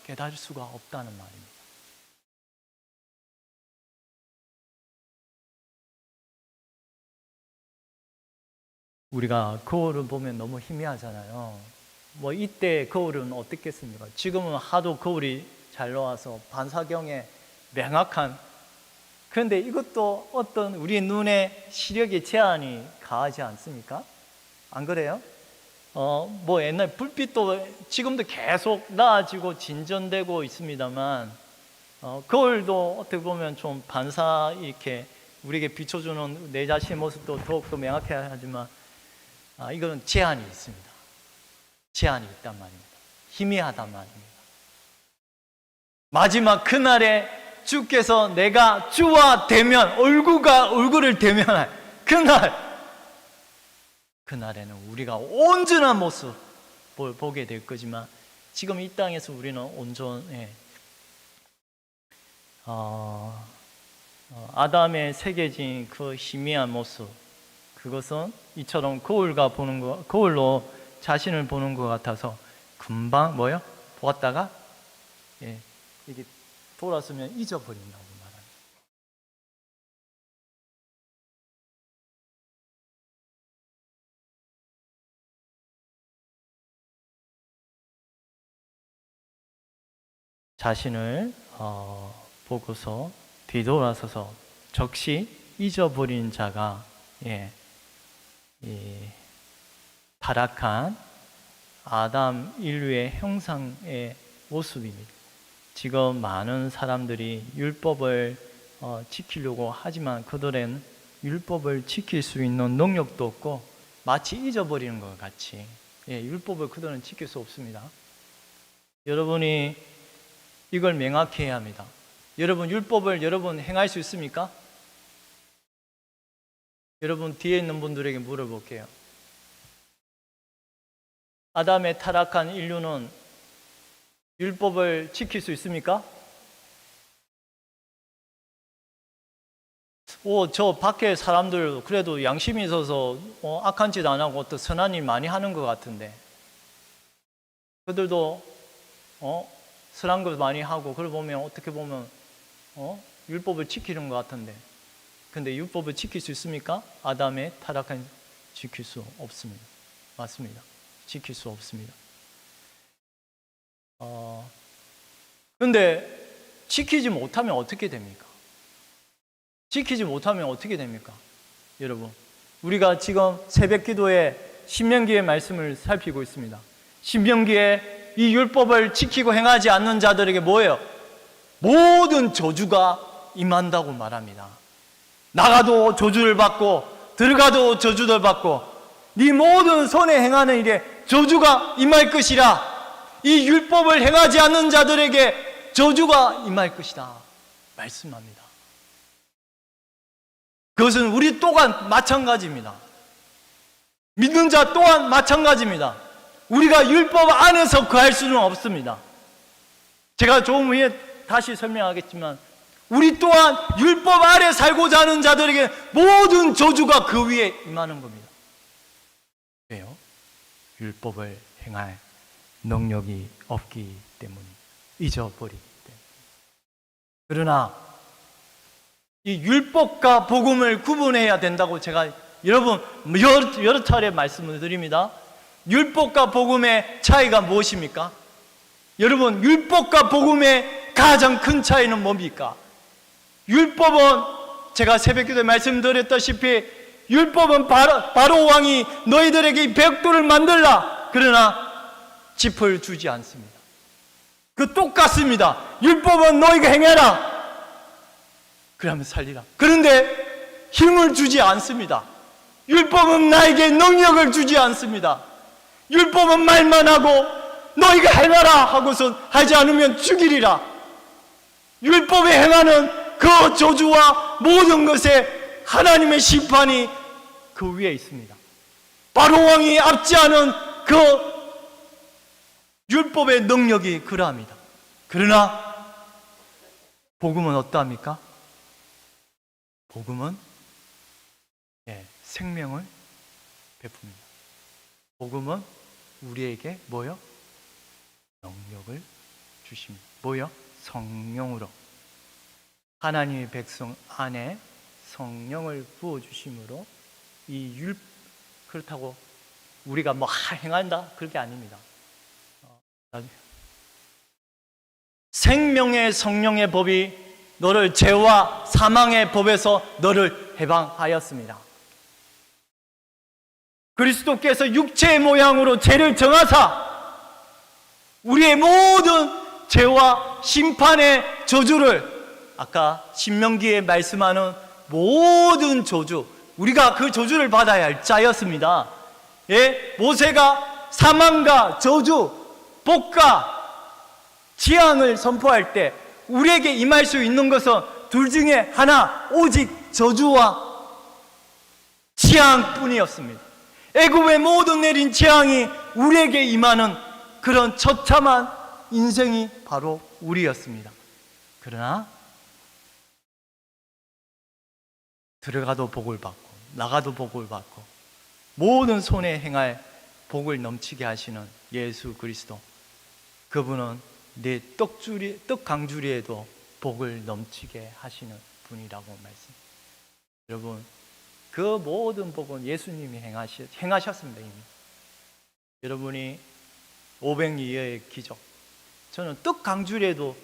깨달을 수가 없다는 말입니다. 우리가 거울을 보면 너무 희미하잖아요. 뭐 이때 거울은 어떻겠습니까? 지금은 하도 거울이 잘 나와서 반사경에 명확한, 그런데 이것도 어떤 우리 눈의 시력의 제한이 가하지 않습니까? 안 그래요? 뭐 옛날 불빛도 지금도 계속 나아지고 진전되고 있습니다만, 거울도 어떻게 보면 좀 반사 이렇게 우리에게 비춰주는 내 자신의 모습도 더욱더 명확해 하지만, 이거는 제한이 있습니다. 제한이 있단 말입니다. 희미하단 말입니다. 마지막 그날에 주께서 내가 주와 대면, 얼굴을 대면할 그날에는 우리가 온전한 모습을 보게 될 거지만, 지금 이 땅에서 우리는 온전해. 아담의 새겨진 그 희미한 모습, 그것은 이처럼 거울로 자신을 보는 것 같아서 금방 보았다가 이게 돌아서면 잊어버린다고 말합니다. 자신을 보고서 뒤돌아서서 적시 잊어버린 자가 이 타락한 아담 인류의 형상의 모습입니다. 지금 많은 사람들이 율법을 지키려고 하지만 그들은 율법을 지킬 수 있는 능력도 없고 마치 잊어버리는 것 같이 율법을 그들은 지킬 수 없습니다. 여러분이 이걸 명확히 해야 합니다. 여러분 율법을 여러분 행할 수 있습니까? 여러분 뒤에 있는 분들에게 물어볼게요. 아담의 타락한 인류는 율법을 지킬 수 있습니까? 저 밖에 사람들 그래도 양심이 있어서 악한 짓 안 하고 또 선한 일 많이 하는 것 같은데, 그들도 선한 것 많이 하고, 그걸 보면 어떻게 보면 율법을 지키는 것 같은데, 근데 율법을 지킬 수 있습니까? 아담의 타락한 지킬 수 없습니다. 맞습니다. 지킬 수 없습니다. 근데 지키지 못하면 어떻게 됩니까? 지키지 못하면 어떻게 됩니까? 여러분, 우리가 지금 새벽 기도에 신명기의 말씀을 살피고 있습니다. 신명기에 이 율법을 지키고 행하지 않는 자들에게 뭐예요? 모든 저주가 임한다고 말합니다. 나가도 저주를 받고 들어가도 저주를 받고 네 모든 손에 행하는 일에 저주가 임할 것이라. 이 율법을 행하지 않는 자들에게 저주가 임할 것이다 말씀합니다. 그것은 우리 또한 마찬가지입니다. 믿는 자 또한 마찬가지입니다. 우리가 율법 안에서 거할 수는 없습니다. 제가 조금 후에 다시 설명하겠지만, 우리 또한 율법 아래 살고자 하는 자들에게 모든 저주가 그 위에 임하는 겁니다. 왜요? 율법을 행할 능력이 없기 때문에 잊어버리기 때문에. 그러나 이 율법과 복음을 구분해야 된다고 제가 여러분 여러 차례 말씀을 드립니다. 율법과 복음의 차이가 무엇입니까? 여러분, 율법과 복음의 가장 큰 차이는 뭡니까? 율법은 제가 새벽기도에 말씀드렸다시피 율법은 바로 왕이 너희들에게 이 벽돌을 만들라, 그러나 짚을 주지 않습니다. 그 똑같습니다. 율법은 너희가 행해라, 그러면 살리라. 그런데 힘을 주지 않습니다. 율법은 나에게 능력을 주지 않습니다. 율법은 말만 하고 너희가 행하라 하고선 하지 않으면 죽이리라. 율법에 행하는 그 저주와 모든 것에 하나님의 심판이 그 위에 있습니다. 바로 왕이 압제하는 그 율법의 능력이 그러합니다. 그러나 복음은 어떠합니까? 복음은 생명을 베풉니다. 복음은 우리에게 뭐요? 능력을 주십니다. 뭐요? 성령으로. 하나님의 백성 안에 성령을 부어주심으로 그렇다고 우리가 뭐 행한다? 그게 아닙니다. 생명의 성령의 법이 너를 죄와 사망의 법에서 너를 해방하였습니다. 그리스도께서 육체의 모양으로 죄를 정하사 우리의 모든 죄와 심판의 저주를, 아까 신명기에 말씀하는 모든 저주, 우리가 그 저주를 받아야 할 자였습니다. 모세가 사망과 저주, 복과 재앙을 선포할 때 우리에게 임할 수 있는 것은 둘 중에 하나, 오직 저주와 재앙뿐이었습니다. 애굽의 모든 내린 재앙이 우리에게 임하는 그런 처참한 인생이 바로 우리였습니다. 그러나 들어가도 복을 받고 나가도 복을 받고 모든 손에 행할 복을 넘치게 하시는 예수 그리스도, 그분은 내 떡 강주리에도 복을 넘치게 하시는 분이라고 말씀. 여러분, 그 모든 복은 예수님이 행하셨습니다. 이미. 여러분이 500리의 기적, 저는 떡 강주리에도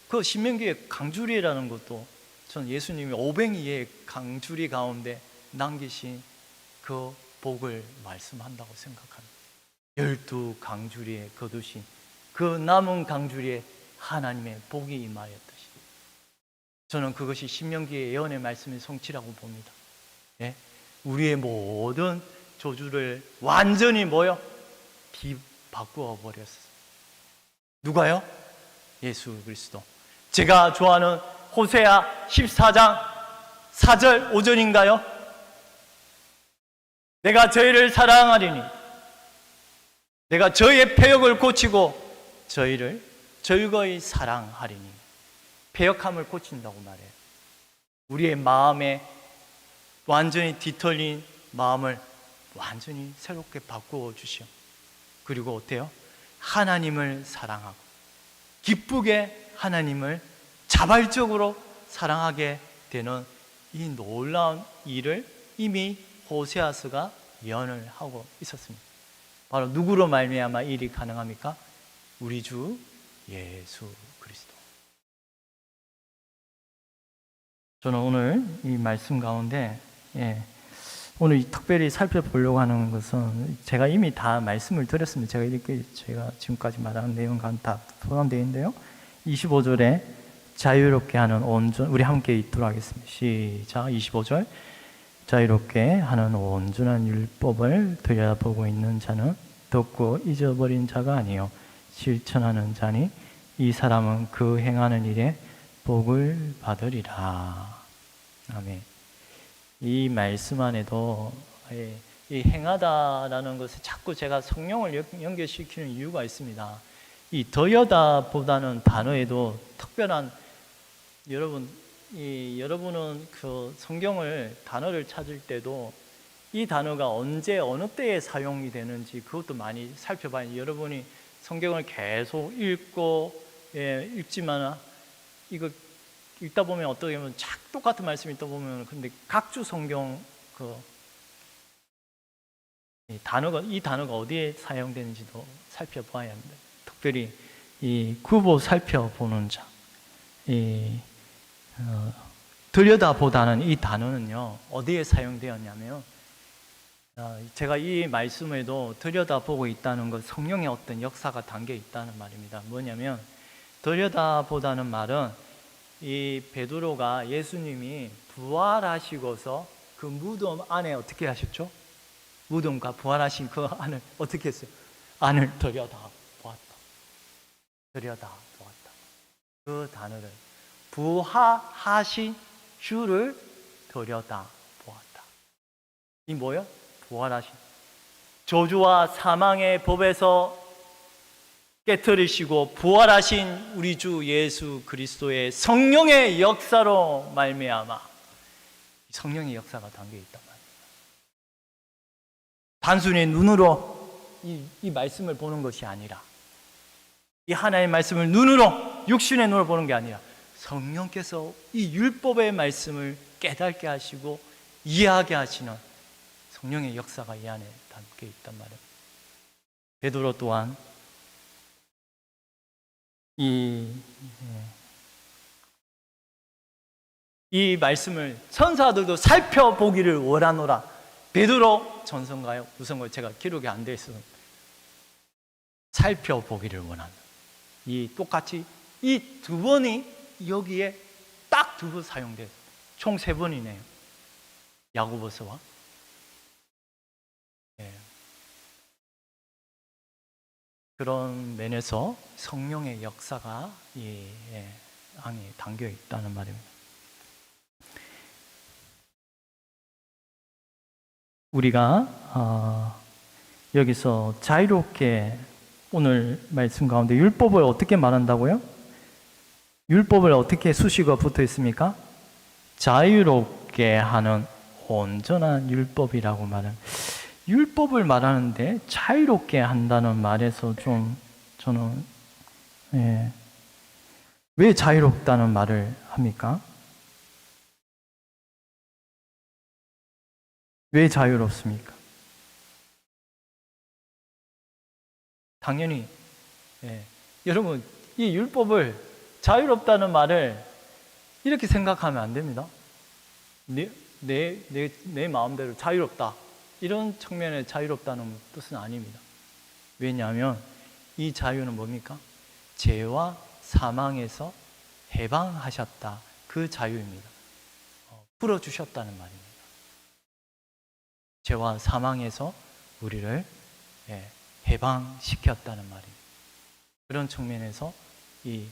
그 신명기의 강주리라는 것도 저는 예수님이 500리의 강주리 가운데 남기신 그 복을 말씀한다고 생각합니다. 12 강주리에 거두신 그 남은 강주리에 하나님의 복이 임하였듯이 저는 그것이 신명기의 예언의 말씀의 성취라고 봅니다. 우리의 모든 저주를 완전히 바꾸어 버렸어요. 누가요? 예수 그리스도. 제가 좋아하는 호세아 14장 4절 5절인가요? 내가 저희를 사랑하리니 내가 저희의 패역을 고치고 저희를 즐거이 사랑하리니. 패역함을 고친다고 말해요. 우리의 마음에 완전히 뒤틀린 마음을 완전히 새롭게 바꾸어 주시오. 그리고 어때요? 하나님을 사랑하고 기쁘게 하나님을 자발적으로 사랑하게 되는 이 놀라운 일을 이미 호세아서가 예언을 하고 있었습니다. 바로 누구로 말미암아 일이 가능합니까? 우리 주 예수 그리스도. 저는 오늘 이 말씀 가운데 오늘 특별히 살펴보려고 하는 것은 제가 이미 다 말씀을 드렸습니다. 제가 지금까지 말한 내용 가운데 다 포함되어 있는데요. 25절에 자유롭게 하는 온전, 우리 함께 읽도록 하겠습니다. 시작. 25절. 자유롭게 하는 온전한 율법을 들여다보고 있는 자는 듣고 잊어버린 자가 아니요 실천하는 자니 이 사람은 그 행하는 일에 복을 받으리라. 아멘. 이 말씀 안에도 이 행하다라는 것에 자꾸 제가 성령을 연결시키는 이유가 있습니다. 이 더여다보다는 단어에도 특별한, 여러분은 그 성경을 단어를 찾을 때도 이 단어가 언제 어느 때에 사용이 되는지 그것도 많이 살펴봐야. 여러분이 성경을 계속 읽지만 이거 읽다 보면 어떻게 보면 똑같은 말씀이 있다 보면 근데 각주 성경 이 단어가 어디에 사용되는지도 살펴봐야 합니다. 특별히 이 구보 살펴보는 자, 들여다보다는 이 단어는요 어디에 사용되었냐면 제가 이 말씀에도 들여다보고 있다는 것 성령의 어떤 역사가 담겨 있다는 말입니다. 뭐냐면 들여다보다는 말은 이 베드로가 예수님이 부활하시고서 그 무덤 안에 어떻게 하셨죠? 무덤과 부활하신 그 안을 어떻게 했어요? 안을 들여다보았다. 들여다보았다. 그 단어를 부활하신 주를 들여다보았다. 이 뭐요? 부활하신 저주와 사망의 법에서 깨트리시고 부활하신 우리 주 예수 그리스도의 성령의 역사로 말미암아 성령의 역사가 담겨 있단 말이에요. 단순히 눈으로 이 말씀을 보는 것이 아니라 이 하나의 말씀을 눈으로 육신의 눈으로 보는 게 아니라 성령께서 이 율법의 말씀을 깨닫게 하시고 이해하게 하시는 성령의 역사가 이 안에 담겨 있단 말이에요. 베드로 또한 이 말씀을 천사들도 살펴보기를 원하노라. 베드로 전서인가요? 무슨 제가 기록이 안 돼 있어서 살펴보기를 원하는 똑같이 이 두 번이 여기에 딱 두 번 사용돼요. 총 세 번이네요. 야고보서와 그런 면에서 성령의 역사가 이 안에 담겨 있다는 말입니다. 우리가 여기서 자유롭게 오늘 말씀 가운데 율법을 어떻게 말한다고요? 율법을 어떻게 수식어가 붙어 있습니까? 자유롭게 하는 온전한 율법이라고 말은 율법을 말하는데 자유롭게 한다는 말에서 좀 저는 왜 자유롭다는 말을 합니까? 왜 자유롭습니까? 당연히 여러분 이 율법을 자유롭다는 말을 이렇게 생각하면 안 됩니다. 내 마음대로 자유롭다 이런 측면의 자유롭다는 뜻은 아닙니다. 왜냐하면 이 자유는 뭡니까? 죄와 사망에서 해방하셨다 그 자유입니다. 풀어주셨다는 말입니다. 죄와 사망에서 우리를 해방시켰다는 말입니다. 그런 측면에서 이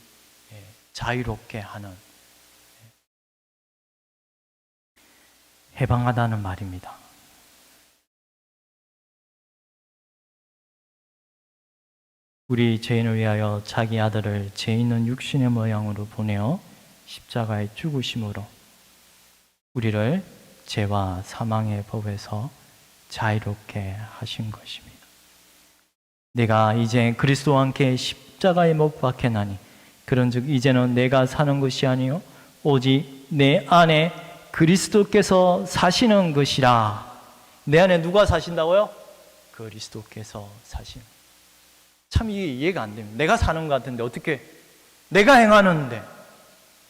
자유롭게 하는 해방하다는 말입니다. 우리 죄인을 위하여 자기 아들을 죄 있는 육신의 모양으로 보내어 십자가에 죽으심으로 우리를 죄와 사망의 법에서 자유롭게 하신 것입니다. 내가 이제 그리스도와 함께 십자가에 못 박혀나니 그런즉 이제는 내가 사는 것이 아니요 오직 내 안에 그리스도께서 사시는 것이라. 내 안에 누가 사신다고요? 그리스도께서 사시는. 참 이게 이해가 안 됩니다. 내가 사는 것 같은데 어떻게 내가 행하는데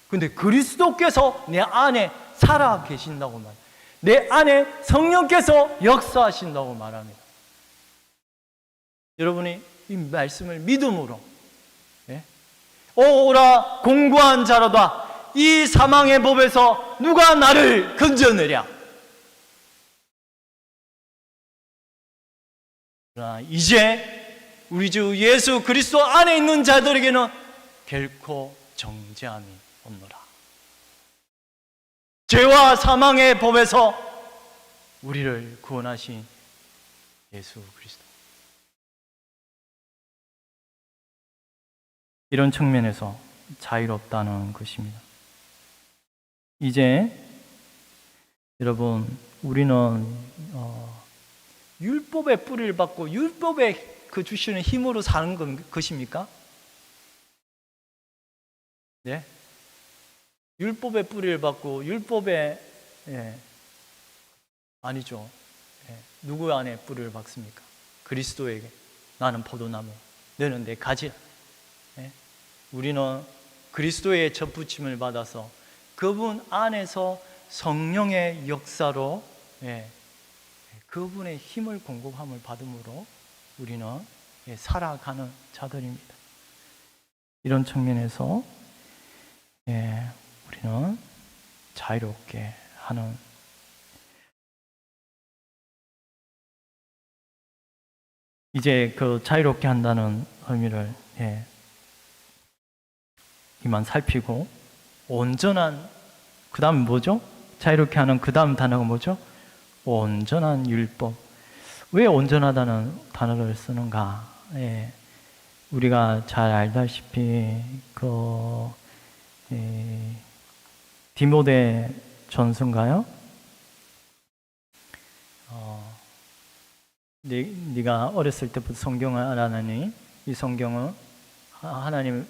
근데 그리스도께서 내 안에 살아 계신다고 말합니다. 내 안에 성령께서 역사하신다고 말합니다. 여러분이 이 말씀을 믿음으로 오라 공고한 자로다 이 사망의 법에서 누가 나를 건져내랴. 그러나 이제 우리 주 예수 그리스도 안에 있는 자들에게는 결코 정죄함이 없노라. 죄와 사망의 법에서 우리를 구원하신 예수 그리스도. 이런 측면에서 자유롭다는 것입니다. 이제 여러분 우리는 율법의 뿌리를 받고 율법의 그 주시는 힘으로 사는 것입니까? 네? 율법의 뿌리를 받고 율법의 아니죠. 누구 안에 뿌리를 박습니까? 그리스도에게. 나는 포도나무, 너는 내 가지야. 우리는 그리스도의 접붙임을 받아서 그분 안에서 성령의 역사로 그분의 힘을 공급함을 받음으로 우리는 살아가는 자들입니다. 이런 측면에서 우리는 자유롭게 하는, 이제 그 자유롭게 한다는 의미를 이만 살피고, 온전한, 그 다음 뭐죠? 자유롭게 하는 그 다음 단어가 뭐죠? 온전한 율법. 왜 온전하다는 단어를 쓰는가? 우리가 잘 알다시피 디모데 전서인가요? 네가 어렸을 때부터 성경을 알아내니 이 성경은 하나님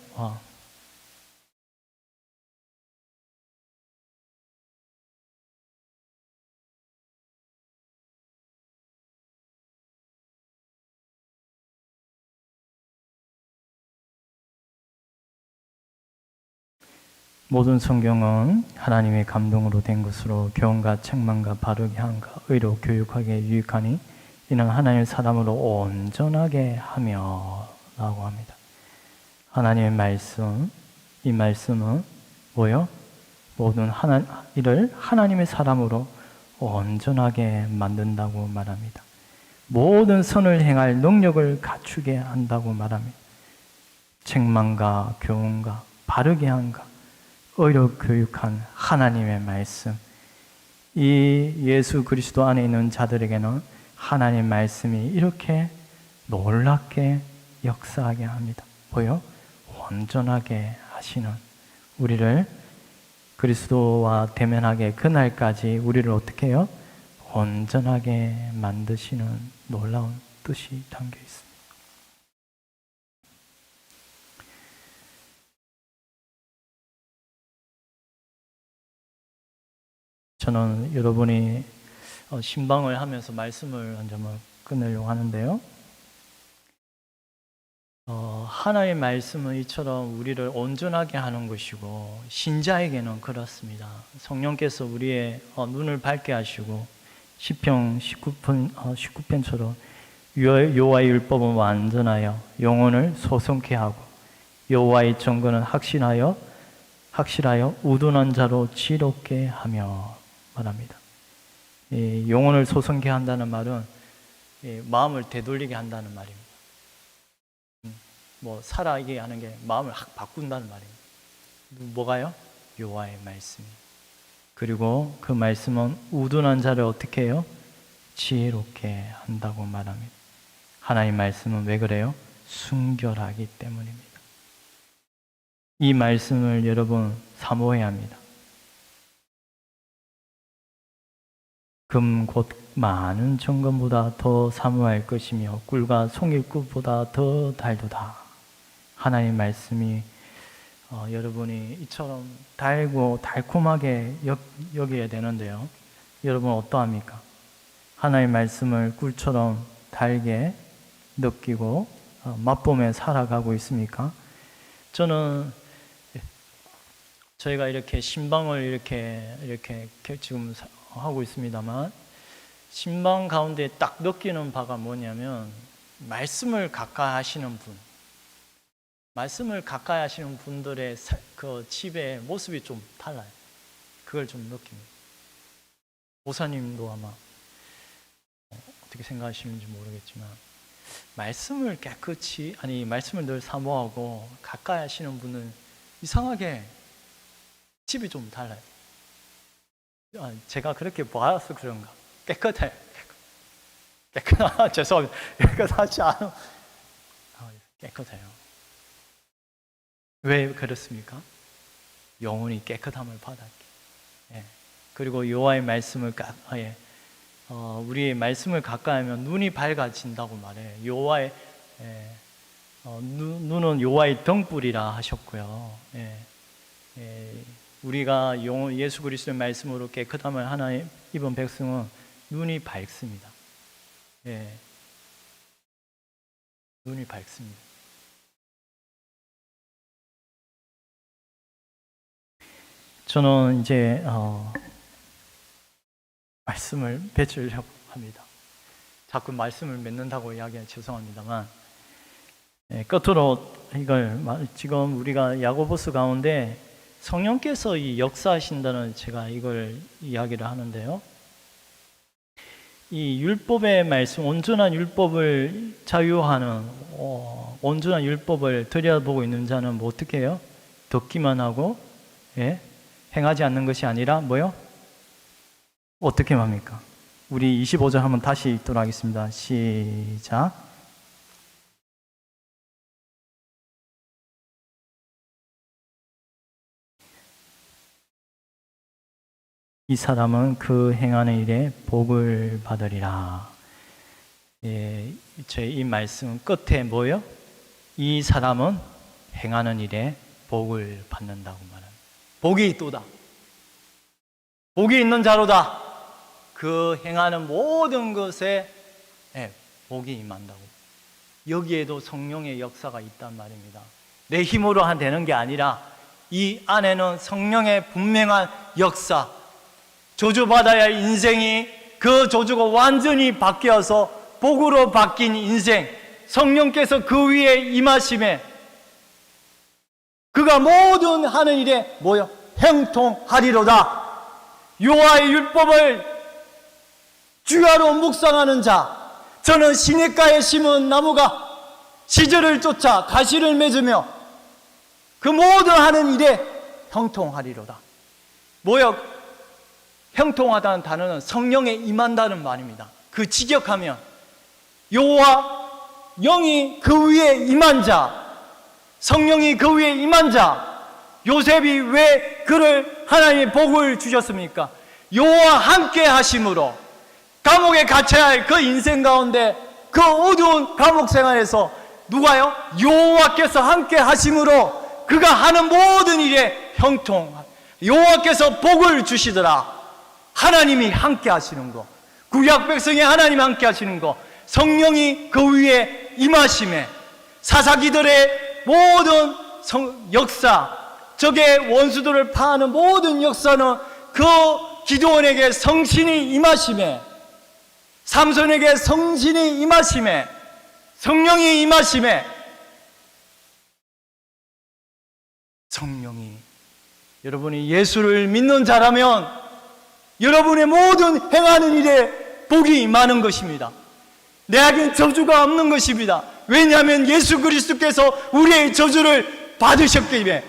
모든 성경은 하나님의 감동으로 된 것으로 교훈과 책망과 바르게 함과 의로 교육하기에 유익하니 이는 하나님의 사람으로 온전하게 하며 라고 합니다. 하나님의 말씀, 이 말씀은 뭐요? 모든 이를 하나님의 사람으로 온전하게 만든다고 말합니다. 모든 선을 행할 능력을 갖추게 한다고 말합니다. 책망과 교훈과 바르게 함과 의로 교육한 하나님의 말씀, 이 예수 그리스도 안에 있는 자들에게는 하나님의 말씀이 이렇게 놀랍게 역사하게 합니다. 뭐요? 온전하게 하시는, 우리를 그리스도와 대면하게 그날까지 우리를 어떻게 해요? 온전하게 만드시는 놀라운 뜻이 담겨 있습니다. 저는 여러분이 신방을 하면서 말씀을 한 점을 끊으려고 하는데요. 하나님의 말씀은 이처럼 우리를 온전하게 하는 것이고 신자에게는 그렇습니다. 성령께서 우리의 눈을 밝게 하시고 시편 19편처럼 여호와의 율법은 완전하여 영혼을 소성케 하고 여호와의 정거는 확실하여 우둔한 자로 지롭게 하며 말합니다. 영혼을 소성케 한다는 말은 마음을 되돌리게 한다는 말입니다. 살아있게 하는 게 마음을 확 바꾼다는 말입니다. 뭐가요? 여호와의 말씀이. 그리고 그 말씀은 우둔한 자를 어떻게 해요? 지혜롭게 한다고 말합니다. 하나님 말씀은 왜 그래요? 순결하기 때문입니다. 이 말씀을 여러분 사모해야 합니다. 금 곧 많은 정금보다 더 사모할 것이며 꿀과 송일꿀보다 더 달도다. 하나님 말씀이 여러분이 이처럼 달고 달콤하게 여겨야 되는데요. 여러분 어떠합니까? 하나님 말씀을 꿀처럼 달게 느끼고 맛보며 살아가고 있습니까? 저는 저희가 이렇게 신방을 이렇게 지금 하고 있습니다만, 신방 가운데 딱 느끼는 바가 뭐냐면, 말씀을 가까이 하시는 분들의 그 집의 모습이 좀 달라요. 그걸 좀 느낍니다. 목사님도 아마 어떻게 생각하시는지 모르겠지만, 말씀을 말씀을 늘 사모하고 가까이 하시는 분은 이상하게 집이 좀 달라요. 제가 그렇게 봐서 그런가? 깨끗해요. 죄송합니다. 깨끗하지 않아. 깨끗해요. 왜 그렇습니까? 영혼이 깨끗함을 받았기. 그리고 여호와의 말씀을 우리의 말씀을 가까이 하면 눈이 밝아진다고 말해요. 여호와의 예. 눈은 여호와의 등불이라 하셨고요. 우리가 예수 그리스도의 말씀으로 깨끗함을 하나님 입은 백성은 눈이 밝습니다. 눈이 밝습니다. 저는 이제 말씀을 맺으려고 합니다. 자꾸 말씀을 맺는다고 이야기하 죄송합니다만, 끝으로 이걸 지금 우리가 야고보스 가운데 성령께서 이 역사하신다는 제가 이걸 이야기를 하는데요. 이 율법의 말씀, 온전한 율법을 자유하는 온전한 율법을 들여다보고 있는 자는 뭐 어떻게 해요? 듣기만 하고 행하지 않는 것이 아니라 뭐요? 어떻게 합니까? 우리 25절 한번 다시 읽도록 하겠습니다. 시작. 이 사람은 그 행하는 일에 복을 받으리라. 저희 이 말씀 끝에 뭐요? 이 사람은 행하는 일에 복을 받는다고 말합니다. 복이 있도다. 복이 있는 자로다. 그 행하는 모든 것에 복이 임한다고. 여기에도 성령의 역사가 있단 말입니다. 내 힘으로 되는 게 아니라 이 안에는 성령의 분명한 역사, 저주받아야 할 인생이 그 저주가 완전히 바뀌어서 복으로 바뀐 인생, 성령께서 그 위에 임하심에 그가 모든 하는 일에 뭐요? 형통하리로다. 여호와의 율법을 주야로 묵상하는 자, 저는 시냇가에 심은 나무가 시절을 쫓아 가시를 맺으며 그 모든 하는 일에 형통하리로다. 뭐요? 형통하다는 단어는 성령에 임한다는 말입니다. 그 직역하면 여호와 영이 그 위에 임한 자, 성령이 그 위에 임한 자, 요셉이 왜 그를 하나님의 복을 주셨습니까? 여호와 함께 하심으로 감옥에 갇혀야 할 그 인생 가운데 그 어두운 감옥 생활에서 누가요? 여호와께서 함께 하심으로 그가 하는 모든 일에 형통, 여호와께서 복을 주시더라. 하나님이 함께 하시는 거, 구약 백성이 하나님 함께 하시는 거, 성령이 그 위에 임하심에 사사기들의 모든 역사, 적의 원수들을 파하는 모든 역사는 그 기드온에게 성신이 임하심에, 삼손에게 성신이 임하심에, 성령이 임하심에, 성령이, 여러분이 예수를 믿는 자라면 여러분의 모든 행하는 일에 복이 임하는 것입니다. 내에겐 저주가 없는 것입니다. 왜냐하면 예수 그리스도께서 우리의 저주를 받으셨기에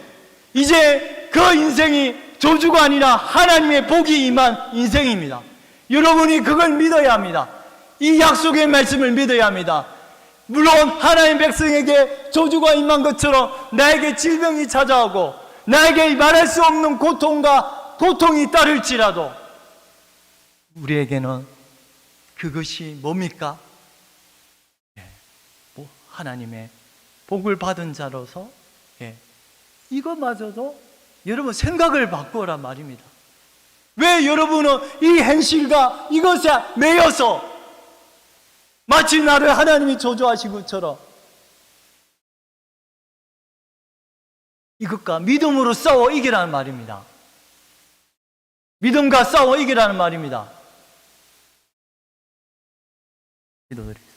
이제 그 인생이 저주가 아니라 하나님의 복이 임한 인생입니다. 여러분이 그걸 믿어야 합니다. 이 약속의 말씀을 믿어야 합니다. 물론 하나님 백성에게 저주가 임한 것처럼 나에게 질병이 찾아오고 나에게 말할 수 없는 고통이 따를지라도 우리에게는 그것이 뭡니까? 하나님의 복을 받은 자로서 이것마저도 여러분 생각을 바꾸란 말입니다. 왜 여러분은 이 현실과 이것에 매여서 마치 나를 하나님이 저주하신 것처럼 이것과 믿음으로 싸워 이기라는 말입니다. 믿음과 싸워 이기라는 말입니다. 기도드리겠습니다.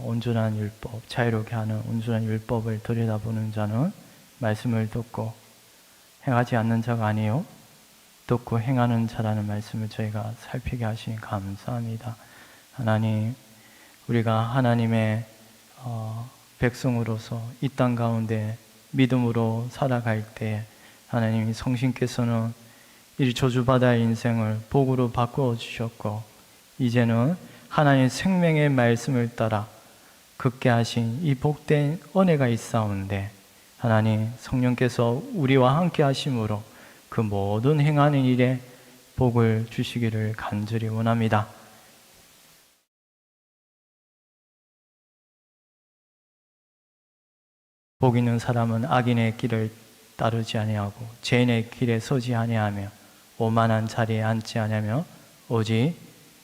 온전한 율법, 자유롭게 하는 온전한 율법을 들여다보는 자는 말씀을 듣고 행하지 않는 자가 아니요 듣고 행하는 자라는 말씀을 저희가 살피게 하시니 감사합니다. 하나님, 우리가 하나님의 백성으로서 이 땅 가운데 믿음으로 살아갈 때 하나님이 성신께서는 이 저주받아야 할 인생을 복으로 바꾸어 주셨고 이제는 하나님 생명의 말씀을 따라 걷게 하신 이 복된 은혜가 있사온데 하나님 성령께서 우리와 함께 하심으로 그 모든 행하는 일에 복을 주시기를 간절히 원합니다. 복 있는 사람은 악인의 길을 따르지 아니하고 죄인의 길에 서지 아니하며 오만한 자리에 앉지 아니하며 오직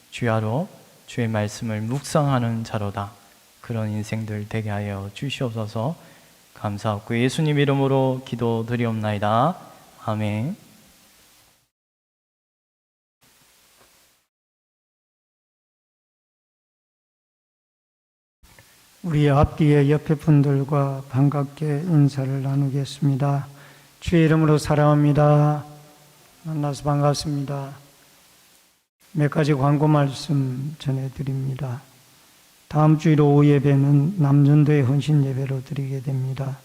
주야로 주의 말씀을 묵상하는 자로다. 그런 인생들 되게 하여 주시옵소서. 감사하고 예수님 이름으로 기도드리옵나이다. 아멘. 우리 앞뒤에 옆에 분들과 반갑게 인사를 나누겠습니다. 주의 이름으로 사랑합니다. 만나서 반갑습니다. 몇 가지 광고 말씀 전해드립니다. 다음 주 일 오후 예배는 남전도의 헌신 예배로 드리게 됩니다.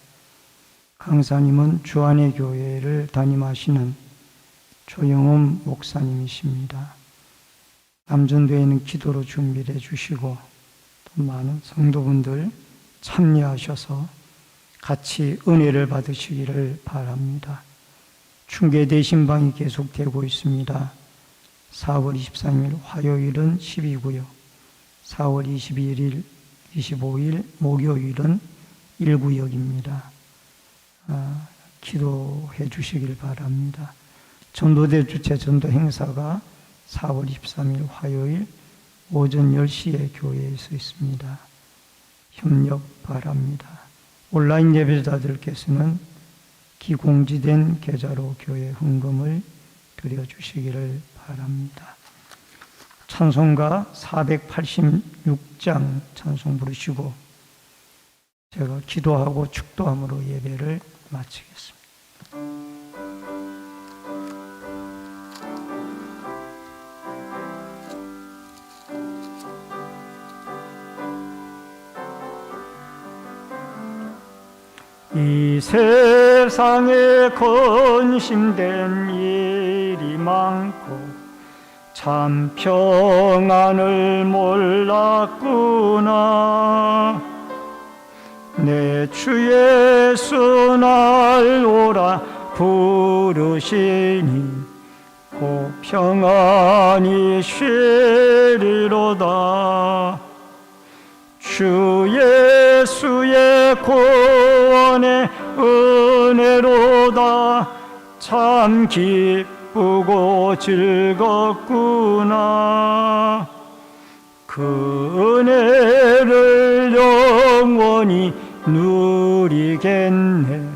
강사님은 주안의 교회를 담임하시는 조영엄 목사님이십니다. 남전도에는 기도로 준비를 해주시고 또 많은 성도분들 참여하셔서 같이 은혜를 받으시기를 바랍니다. 중계 대신방이 계속되고 있습니다. 4월 23일 화요일은 12구역, 4월 21일, 25일 목요일은 1구역입니다. 기도해 주시길 바랍니다. 전도대 주최 전도 행사가 4월 23일 화요일 오전 10시에 교회에서 있습니다. 협력 바랍니다. 온라인 예배자들께서는 기공지된 계좌로 교회 헌금을 드려주시기를 바랍니다. 찬송가 486장 찬송 부르시고 제가 기도하고 축도함으로 예배를 마치겠습니다. 이 세상에 근심된 일이 많고 참 평안을 몰랐구나. 내 주 예수 날 오라 부르시니 곧 평안히 쉬리로다. 주 예수의 구원의 은혜로다. 참 기쁘고 즐겁구나. 그 은혜를 영원히 누리겠네.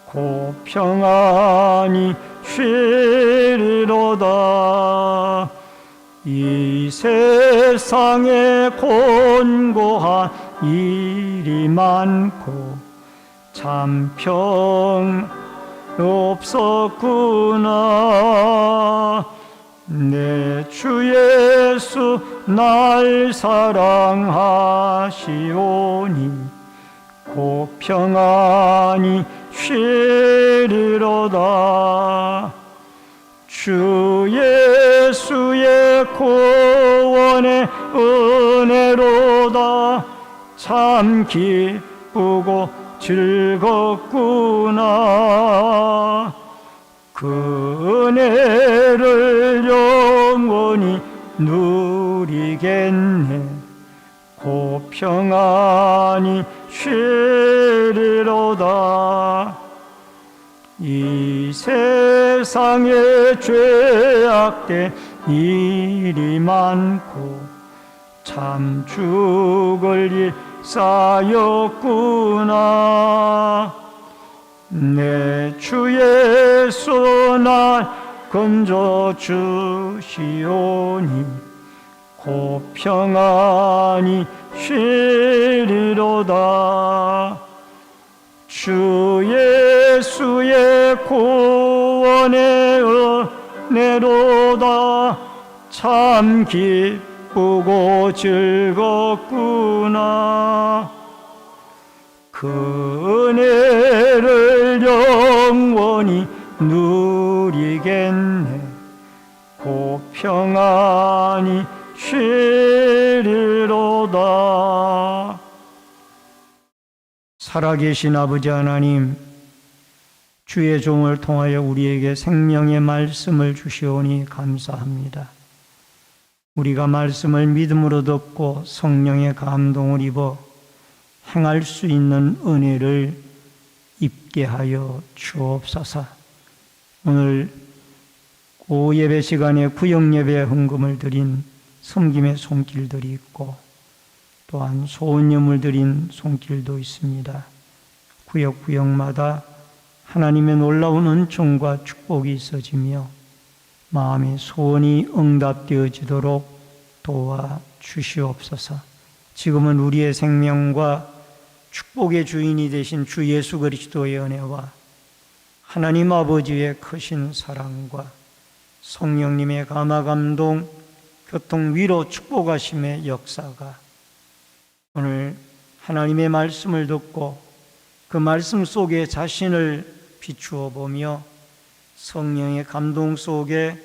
곧 평안히 쉬리로다. 이 세상에 곤고한 일이 많고 참 평없었구나. 내 주 예수 날 사랑하시오니 곧 평안히 쉬리로다. 주 예수의 구원의 은혜로다. 참 기쁘고 즐겁구나. 그 은혜를 영원히 누리겠네. 곧 평안히 쉬리로다. 이 세상에 죄악된 일이 많고 참 죽을 일 쌓였구나. 내 주 예수 날 건져 주시오니 곧 평안히 쉬리로다. 주 예수의 구원의 은혜로다. 참 기쁘고 즐겁구나. 그 은혜를 영원히 누리겠네. 곧 평안히 쉬리로다. 아버지시로다. 살아계신 아버지 하나님, 주의 종을 통하여 우리에게 생명의 말씀을 주시오니 감사합니다. 우리가 말씀을 믿음으로 듣고 성령의 감동을 입어 행할 수 있는 은혜를 입게 하여 주옵소서. 오늘 오예배 시간에 구역예배 헌금을 드린 섬김의 손길들이 있고 또한 소원염을 드린 손길도 있습니다. 구역마다 하나님의 놀라운 은총과 축복이 있어지며 마음의 소원이 응답되어지도록 도와주시옵소서. 지금은 우리의 생명과 축복의 주인이 되신 주 예수 그리스도의 은혜와 하나님 아버지의 크신 사랑과 성령님의 감화감동, 교통, 위로, 축복하심의 역사가 오늘 하나님의 말씀을 듣고 그 말씀 속에 자신을 비추어 보며 성령의 감동 속에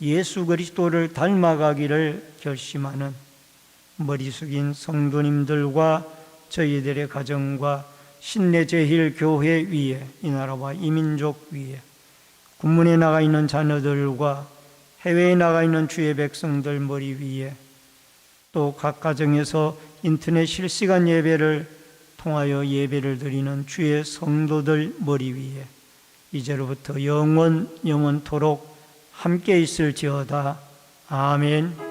예수 그리스도를 닮아가기를 결심하는 머리 숙인 성도님들과 저희들의 가정과 신내 제일 교회 위에, 이 나라와 이민족 위에, 군문에 나가 있는 자녀들과 해외에 나가 있는 주의 백성들 머리 위에, 또 각 가정에서 인터넷 실시간 예배를 통하여 예배를 드리는 주의 성도들 머리 위에 이제로부터 영원토록 함께 있을지어다. 아멘.